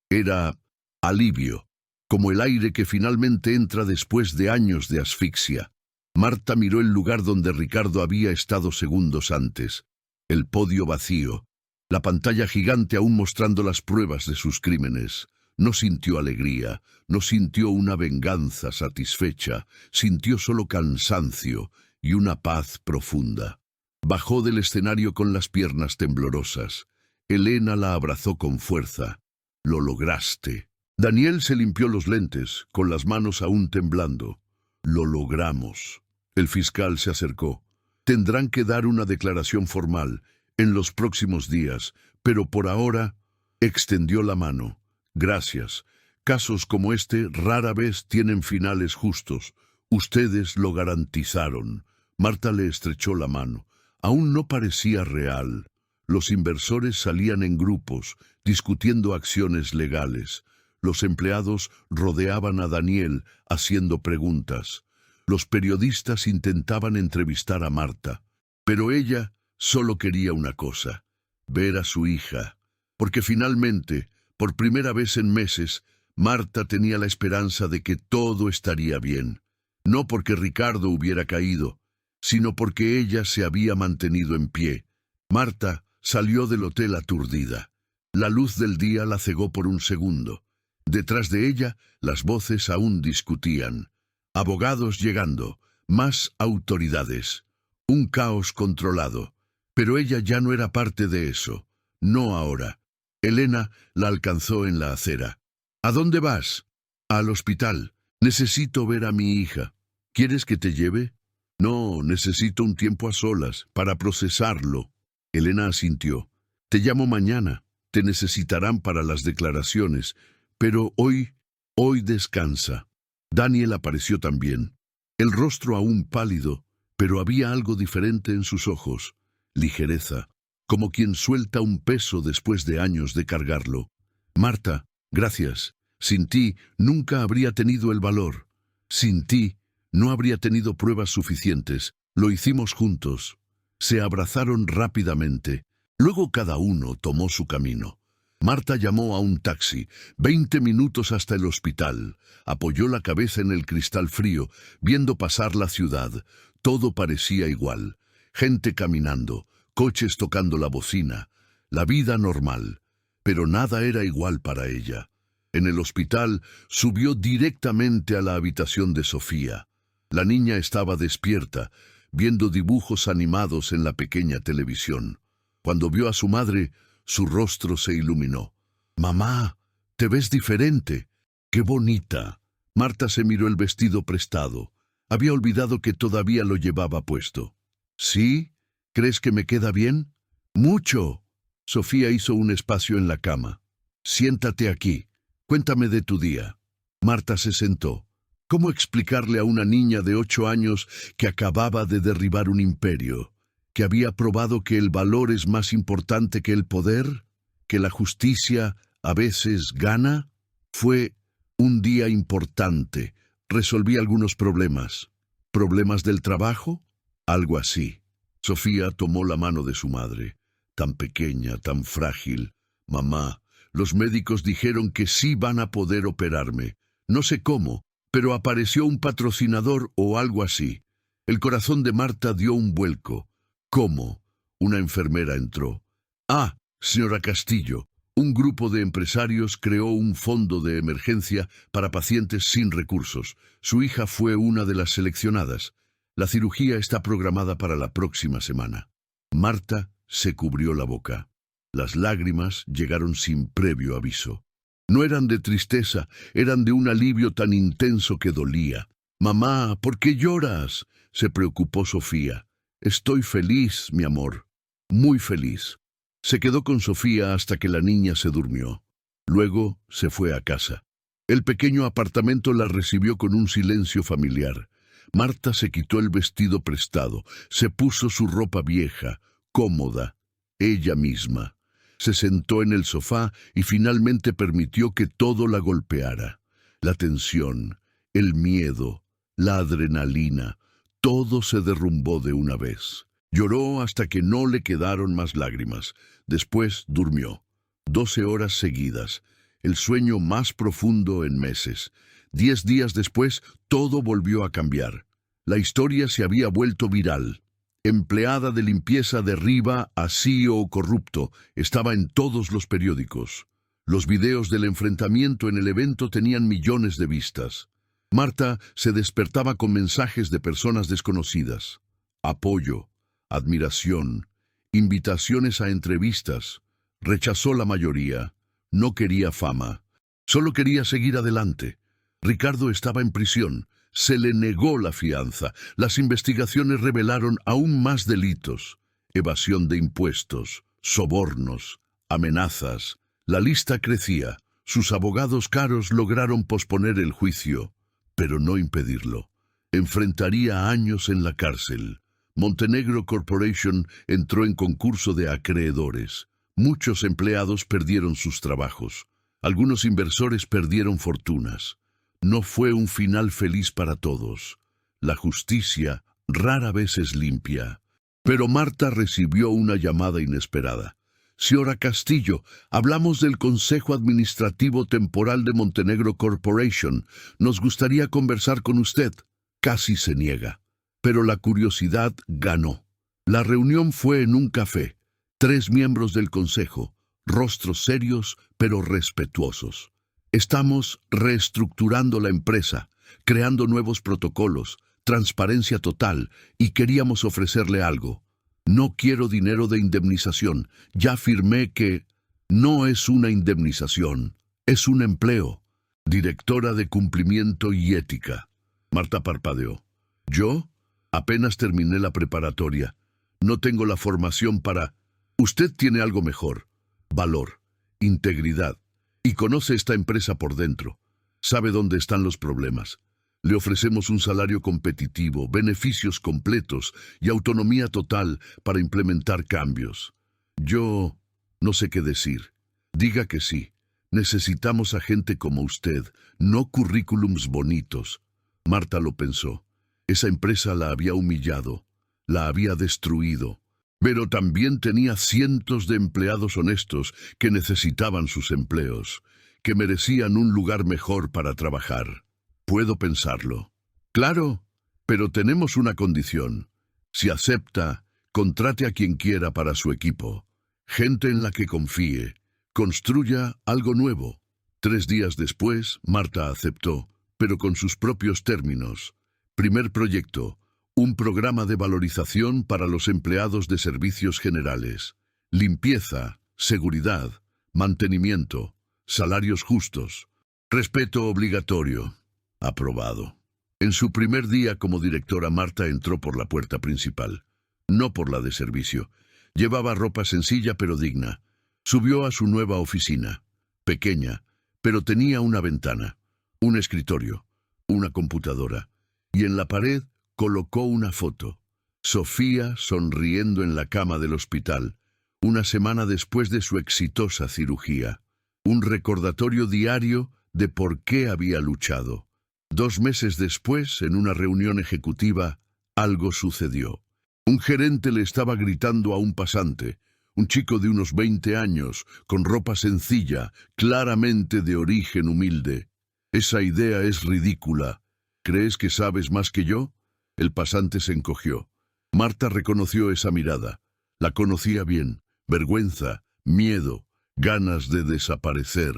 A: era alivio, como el aire que finalmente entra después de años de asfixia. Marta miró el lugar donde Ricardo había estado segundos antes. El podio vacío, la pantalla gigante aún mostrando las pruebas de sus crímenes. No sintió alegría, no sintió una venganza satisfecha, sintió solo cansancio y una paz profunda. Bajó del escenario con las piernas temblorosas. Elena la abrazó con fuerza. «Lo lograste». Daniel se limpió los lentes, con las manos aún temblando. «Lo logramos». El fiscal se acercó. «Tendrán que dar una declaración formal en los próximos días, pero por ahora…» Extendió la mano. «Gracias. Casos como este rara vez tienen finales justos. Ustedes lo garantizaron». Marta le estrechó la mano. Aún no parecía real. Los inversores salían en grupos, discutiendo acciones legales. Los empleados rodeaban a Daniel, haciendo preguntas. Los periodistas intentaban entrevistar a Marta. Pero ella solo quería una cosa: ver a su hija. Porque finalmente, por primera vez en meses, Marta tenía la esperanza de que todo estaría bien. No porque Ricardo hubiera caído, sino porque ella se había mantenido en pie. Marta salió del hotel aturdida. La luz del día la cegó por un segundo. Detrás de ella, las voces aún discutían. Abogados llegando, más autoridades. Un caos controlado. Pero ella ya no era parte de eso. No ahora. Elena la alcanzó en la acera. «¿A dónde vas?» «Al hospital. Necesito ver a mi hija. ¿Quieres que te lleve?» «No, necesito un tiempo a solas, para procesarlo». Elena asintió. «Te llamo mañana. Te necesitarán para las declaraciones. Pero hoy descansa». Daniel apareció también. El rostro aún pálido, pero había algo diferente en sus ojos. Ligereza, como quien suelta un peso después de años de cargarlo. «Marta, gracias. Sin ti nunca habría tenido el valor. Sin ti no habría tenido pruebas suficientes. Lo hicimos juntos». Se abrazaron rápidamente. Luego cada uno tomó su camino. Marta llamó a un taxi. 20 minutos hasta el hospital. Apoyó la cabeza en el cristal frío, viendo pasar la ciudad. Todo parecía igual. Gente caminando, coches tocando la bocina. La vida normal. Pero nada era igual para ella. En el hospital subió directamente a la habitación de Sofía. La niña estaba despierta, viendo dibujos animados en la pequeña televisión. Cuando vio a su madre, su rostro se iluminó. «Mamá, te ves diferente. ¡Qué bonita!». Marta se miró el vestido prestado. Había olvidado que todavía lo llevaba puesto. «¿Sí? ¿Crees que me queda bien?» «Mucho». Sofía hizo un espacio en la cama. «Siéntate aquí. Cuéntame de tu día». Marta se sentó. ¿Cómo explicarle a una niña de 8 años que acababa de derribar un imperio? que había probado que el valor es más importante que el poder, que la justicia a veces gana. Fue un día importante. Resolví algunos problemas. ¿Problemas del trabajo? Algo así. Sofía tomó la mano de su madre, tan pequeña, tan frágil. Mamá, los médicos dijeron que sí van a poder operarme. No sé cómo, pero apareció un patrocinador o algo así. El corazón de Marta dio un vuelco. ¿Cómo? Una enfermera entró. Ah, señora Castillo, un grupo de empresarios creó un fondo de emergencia para pacientes sin recursos. Su hija fue una de las seleccionadas. La cirugía está programada para la próxima semana. Marta se cubrió la boca. Las lágrimas llegaron sin previo aviso. No eran de tristeza, eran de un alivio tan intenso que dolía. «Mamá, ¿por qué lloras?», se preocupó Sofía. «Estoy feliz, mi amor, muy feliz». Se quedó con Sofía hasta que la niña se durmió. Luego se fue a casa. El pequeño apartamento la recibió con un silencio familiar. Marta se quitó el vestido prestado, se puso su ropa vieja, cómoda, ella misma. Se sentó en el sofá y finalmente permitió que todo la golpeara. La tensión, el miedo, la adrenalina, todo se derrumbó de una vez. Lloró hasta que no le quedaron más lágrimas. Después durmió. 12 horas seguidas, el sueño más profundo en meses. 10 días después, todo volvió a cambiar. La historia se había vuelto viral. Empleada de limpieza derriba a CEO corrupto. Estaba en todos los periódicos. Los videos del enfrentamiento en el evento tenían millones de vistas. Marta se despertaba con mensajes de personas desconocidas. Apoyo, admiración, invitaciones a entrevistas. Rechazó la mayoría. No quería fama. Solo quería seguir adelante. Ricardo estaba en prisión. Se le negó la fianza. Las investigaciones revelaron aún más delitos. Evasión de impuestos, sobornos, amenazas. La lista crecía. Sus abogados caros lograron posponer el juicio, pero no impedirlo. Enfrentaría años en la cárcel. Montenegro Corporation entró en concurso de acreedores. Muchos empleados perdieron sus trabajos. Algunos inversores perdieron fortunas. No fue un final feliz para todos. La justicia rara vez es limpia. Pero Marta recibió una llamada inesperada. «Señora Castillo, hablamos del Consejo Administrativo Temporal de Montenegro Corporation. Nos gustaría conversar con usted». Casi se niega. Pero la curiosidad ganó. La reunión fue en un café. 3 miembros del consejo, rostros serios pero respetuosos. «Estamos reestructurando la empresa, creando nuevos protocolos, transparencia total, y queríamos ofrecerle algo. No quiero dinero de indemnización. Ya afirmé que no es una indemnización, es un empleo». Directora de Cumplimiento y Ética. Marta parpadeó. «¿Yo? Apenas terminé la preparatoria. No tengo la formación para...» «Usted tiene algo mejor. Valor, integridad. Y conoce esta empresa por dentro. Sabe dónde están los problemas. Le ofrecemos un salario competitivo, beneficios completos y autonomía total para implementar cambios. Yo no sé qué decir. Diga que sí. Necesitamos a gente como usted, no currículums bonitos». Marta lo pensó. Esa empresa la había humillado, la había destruido. Pero también tenía cientos de empleados honestos que necesitaban sus empleos, que merecían un lugar mejor para trabajar. «Puedo pensarlo». «Claro, pero tenemos una condición. Si acepta, contrate a quien quiera para su equipo. Gente en la que confíe. Construya algo nuevo». 3 días después, Marta aceptó, pero con sus propios términos. Primer proyecto. Un programa de valorización para los empleados de servicios generales. Limpieza, seguridad, mantenimiento, salarios justos, respeto obligatorio. Aprobado. En su primer día como directora, Marta entró por la puerta principal, no por la de servicio. Llevaba ropa sencilla pero digna. Subió a su nueva oficina, pequeña, pero tenía una ventana, un escritorio, una computadora, y en la pared colocó una foto. Sofía sonriendo en la cama del hospital, una semana después de su exitosa cirugía. Un recordatorio diario de por qué había luchado. 2 meses después, en una reunión ejecutiva, algo sucedió. Un gerente le estaba gritando a un pasante, un chico de unos 20 años, con ropa sencilla, claramente de origen humilde. «Esa idea es ridícula. ¿Crees que sabes más que yo?» El pasante se encogió. Marta reconoció esa mirada. La conocía bien. Vergüenza, miedo, ganas de desaparecer.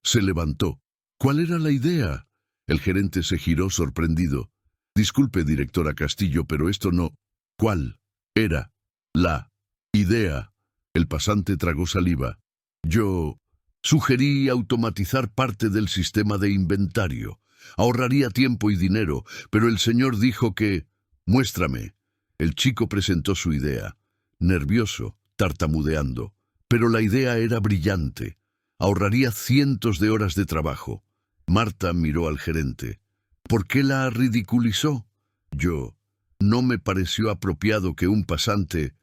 A: Se levantó. «¿Cuál era la idea?» El gerente se giró sorprendido. «Disculpe, directora Castillo, pero esto no...» «¿Cuál era la idea?» El pasante tragó saliva. «Yo sugerí automatizar parte del sistema de inventario. Ahorraría tiempo y dinero, pero el señor dijo que... Muéstrame». El chico presentó su idea, nervioso, tartamudeando. Pero la idea era brillante. Ahorraría cientos de horas de trabajo. Marta miró al gerente. «¿Por qué la ridiculizó?» «Yo... No me pareció apropiado que un pasante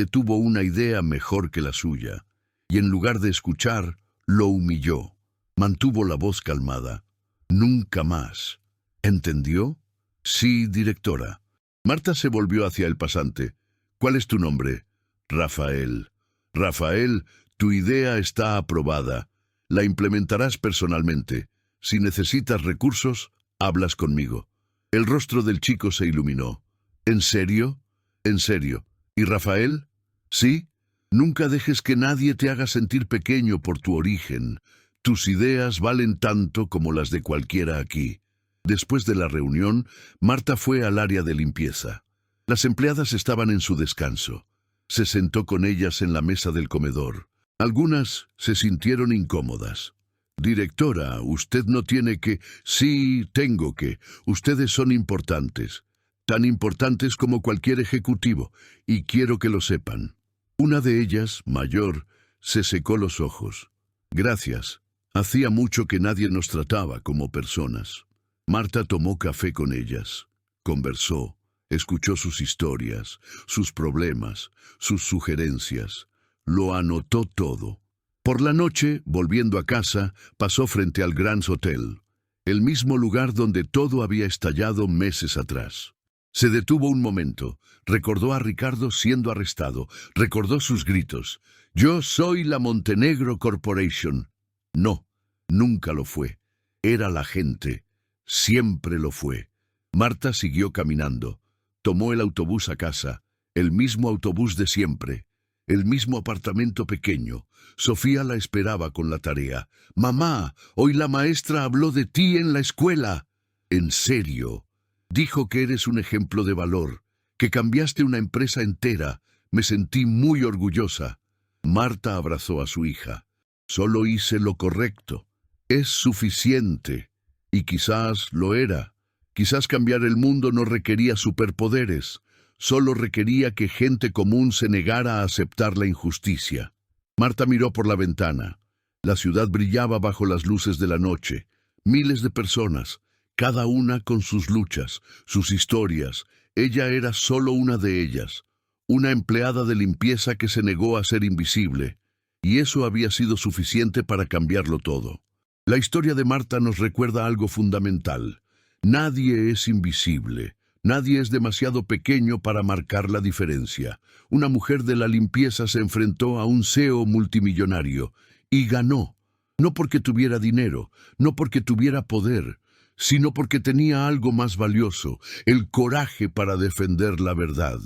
A: tuvo una idea mejor que la suya, y en lugar de escuchar, lo humilló. Mantuvo la voz calmada. Nunca más. ¿Entendió?» «Sí, directora». Marta se volvió hacia el pasante. «¿Cuál es tu nombre?» «Rafael». «Rafael, tu idea está aprobada. La implementarás personalmente. Si necesitas recursos, hablas conmigo». El rostro del chico se iluminó. «¿En serio?» «En serio. ¿Y Rafael?» «Sí. Nunca dejes que nadie te haga sentir pequeño por tu origen. Tus ideas valen tanto como las de cualquiera aquí». Después de la reunión, Marta fue al área de limpieza. Las empleadas estaban en su descanso. Se sentó con ellas en la mesa del comedor. Algunas se sintieron incómodas. «Directora, usted no tiene que...» «Sí, tengo que. Ustedes son importantes. Tan importantes como cualquier ejecutivo, y quiero que lo sepan». Una de ellas, mayor, se secó los ojos. «Gracias. Hacía mucho que nadie nos trataba como personas». Marta tomó café con ellas. Conversó. Escuchó sus historias, sus problemas, sus sugerencias. Lo anotó todo. Por la noche, volviendo a casa, pasó frente al Grand Hotel, el mismo lugar donde todo había estallado meses atrás. Se detuvo un momento, recordó a Ricardo siendo arrestado, recordó sus gritos. «Yo soy la Montenegro Corporation». No, nunca lo fue. Era la gente. Siempre lo fue. Marta siguió caminando. Tomó el autobús a casa, el mismo autobús de siempre. El mismo apartamento pequeño. Sofía la esperaba con la tarea. «Mamá, hoy la maestra habló de ti en la escuela». «¿En serio?» «Dijo que eres un ejemplo de valor, que cambiaste una empresa entera. Me sentí muy orgullosa». Marta abrazó a su hija. «Solo hice lo correcto. Es suficiente». Y quizás lo era. Quizás cambiar el mundo no requería superpoderes. Solo requería que gente común se negara a aceptar la injusticia. Marta miró por la ventana. La ciudad brillaba bajo las luces de la noche. Miles de personas, cada una con sus luchas, sus historias. Ella era solo una de ellas. Una empleada de limpieza que se negó a ser invisible. Y eso había sido suficiente para cambiarlo todo. La historia de Marta nos recuerda algo fundamental. Nadie es invisible. Nadie es demasiado pequeño para marcar la diferencia. Una mujer de la limpieza se enfrentó a un CEO multimillonario y ganó. No porque tuviera dinero, no porque tuviera poder, sino porque tenía algo más valioso, el coraje para defender la verdad.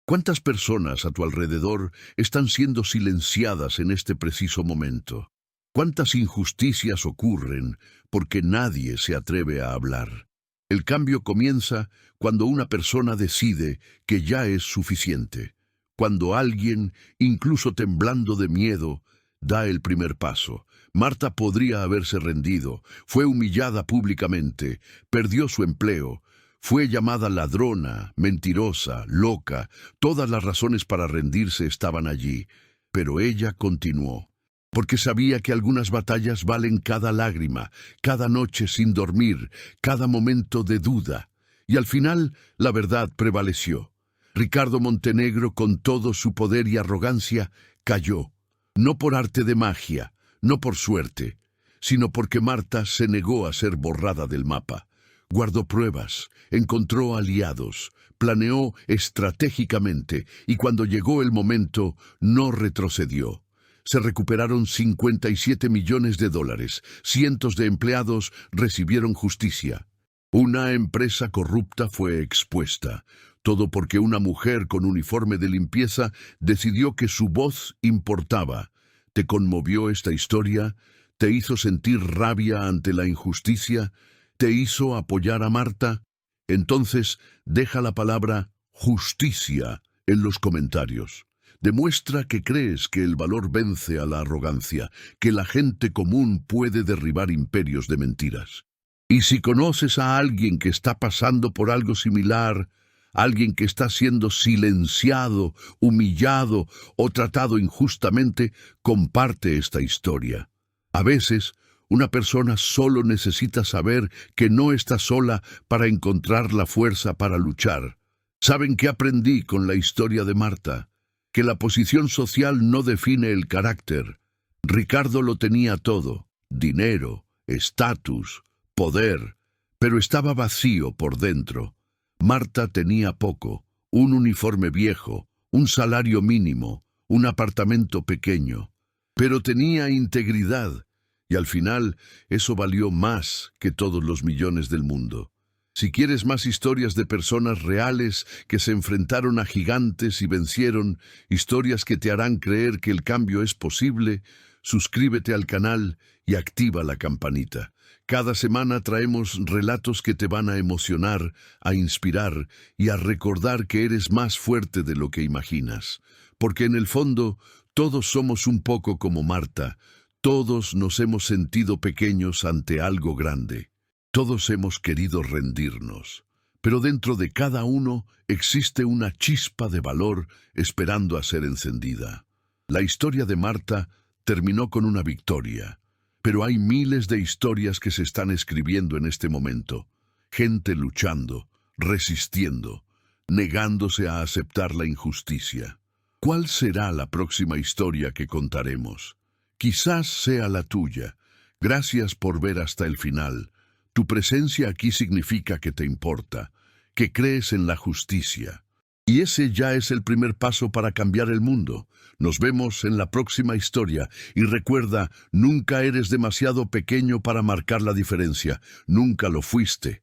A: ¿Cuántas personas a tu alrededor están siendo silenciadas en este preciso momento? ¿Cuántas injusticias ocurren porque nadie se atreve a hablar? El cambio comienza cuando una persona decide que ya es suficiente. Cuando alguien, incluso temblando de miedo, da el primer paso. Marta podría haberse rendido, fue humillada públicamente, perdió su empleo, fue llamada ladrona, mentirosa, loca. Todas las razones para rendirse estaban allí, pero ella continuó. Porque sabía que algunas batallas valen cada lágrima, cada noche sin dormir, cada momento de duda. Y al final, la verdad prevaleció. Ricardo Montenegro, con todo su poder y arrogancia, cayó, no por arte de magia, no por suerte, sino porque Marta se negó a ser borrada del mapa. Guardó pruebas, encontró aliados, planeó estratégicamente y cuando llegó el momento no retrocedió. Se recuperaron 57 millones de dólares, cientos de empleados recibieron justicia. Una empresa corrupta fue expuesta, todo porque una mujer con uniforme de limpieza decidió que su voz importaba. ¿Te conmovió esta historia? ¿Te hizo sentir rabia ante la injusticia? ¿Te hizo apoyar a Marta? Entonces, deja la palabra justicia en los comentarios. Demuestra que crees que el valor vence a la arrogancia, que la gente común puede derribar imperios de mentiras. Y si conoces a alguien que está pasando por algo similar, alguien que está siendo silenciado, humillado o tratado injustamente, comparte esta historia. A veces, una persona solo necesita saber que no está sola para encontrar la fuerza para luchar. ¿Saben qué aprendí con la historia de Marta? Que la posición social no define el carácter. Ricardo lo tenía todo: dinero, estatus, poder, pero estaba vacío por dentro. Marta tenía poco: un uniforme viejo, un salario mínimo, un apartamento pequeño, pero tenía integridad. Y al final, eso valió más que todos los millones del mundo. Si quieres más historias de personas reales que se enfrentaron a gigantes y vencieron, historias que te harán creer que el cambio es posible, suscríbete al canal y activa la campanita. Cada semana traemos relatos que te van a emocionar, a inspirar y a recordar que eres más fuerte de lo que imaginas. Porque en el fondo, todos somos un poco como Marta. Todos nos hemos sentido pequeños ante algo grande. Todos hemos querido rendirnos. Pero dentro de cada uno existe una chispa de valor esperando a ser encendida. La historia de Marta terminó con una victoria. Pero hay miles de historias que se están escribiendo en este momento. Gente luchando, resistiendo, negándose a aceptar la injusticia. ¿Cuál será la próxima historia que contaremos? Quizás sea la tuya. Gracias por ver hasta el final. Tu presencia aquí significa que te importa, que crees en la justicia. Y ese ya es el primer paso para cambiar el mundo. Nos vemos en la próxima historia y recuerda, nunca eres demasiado pequeño para marcar la diferencia. Nunca lo fuiste.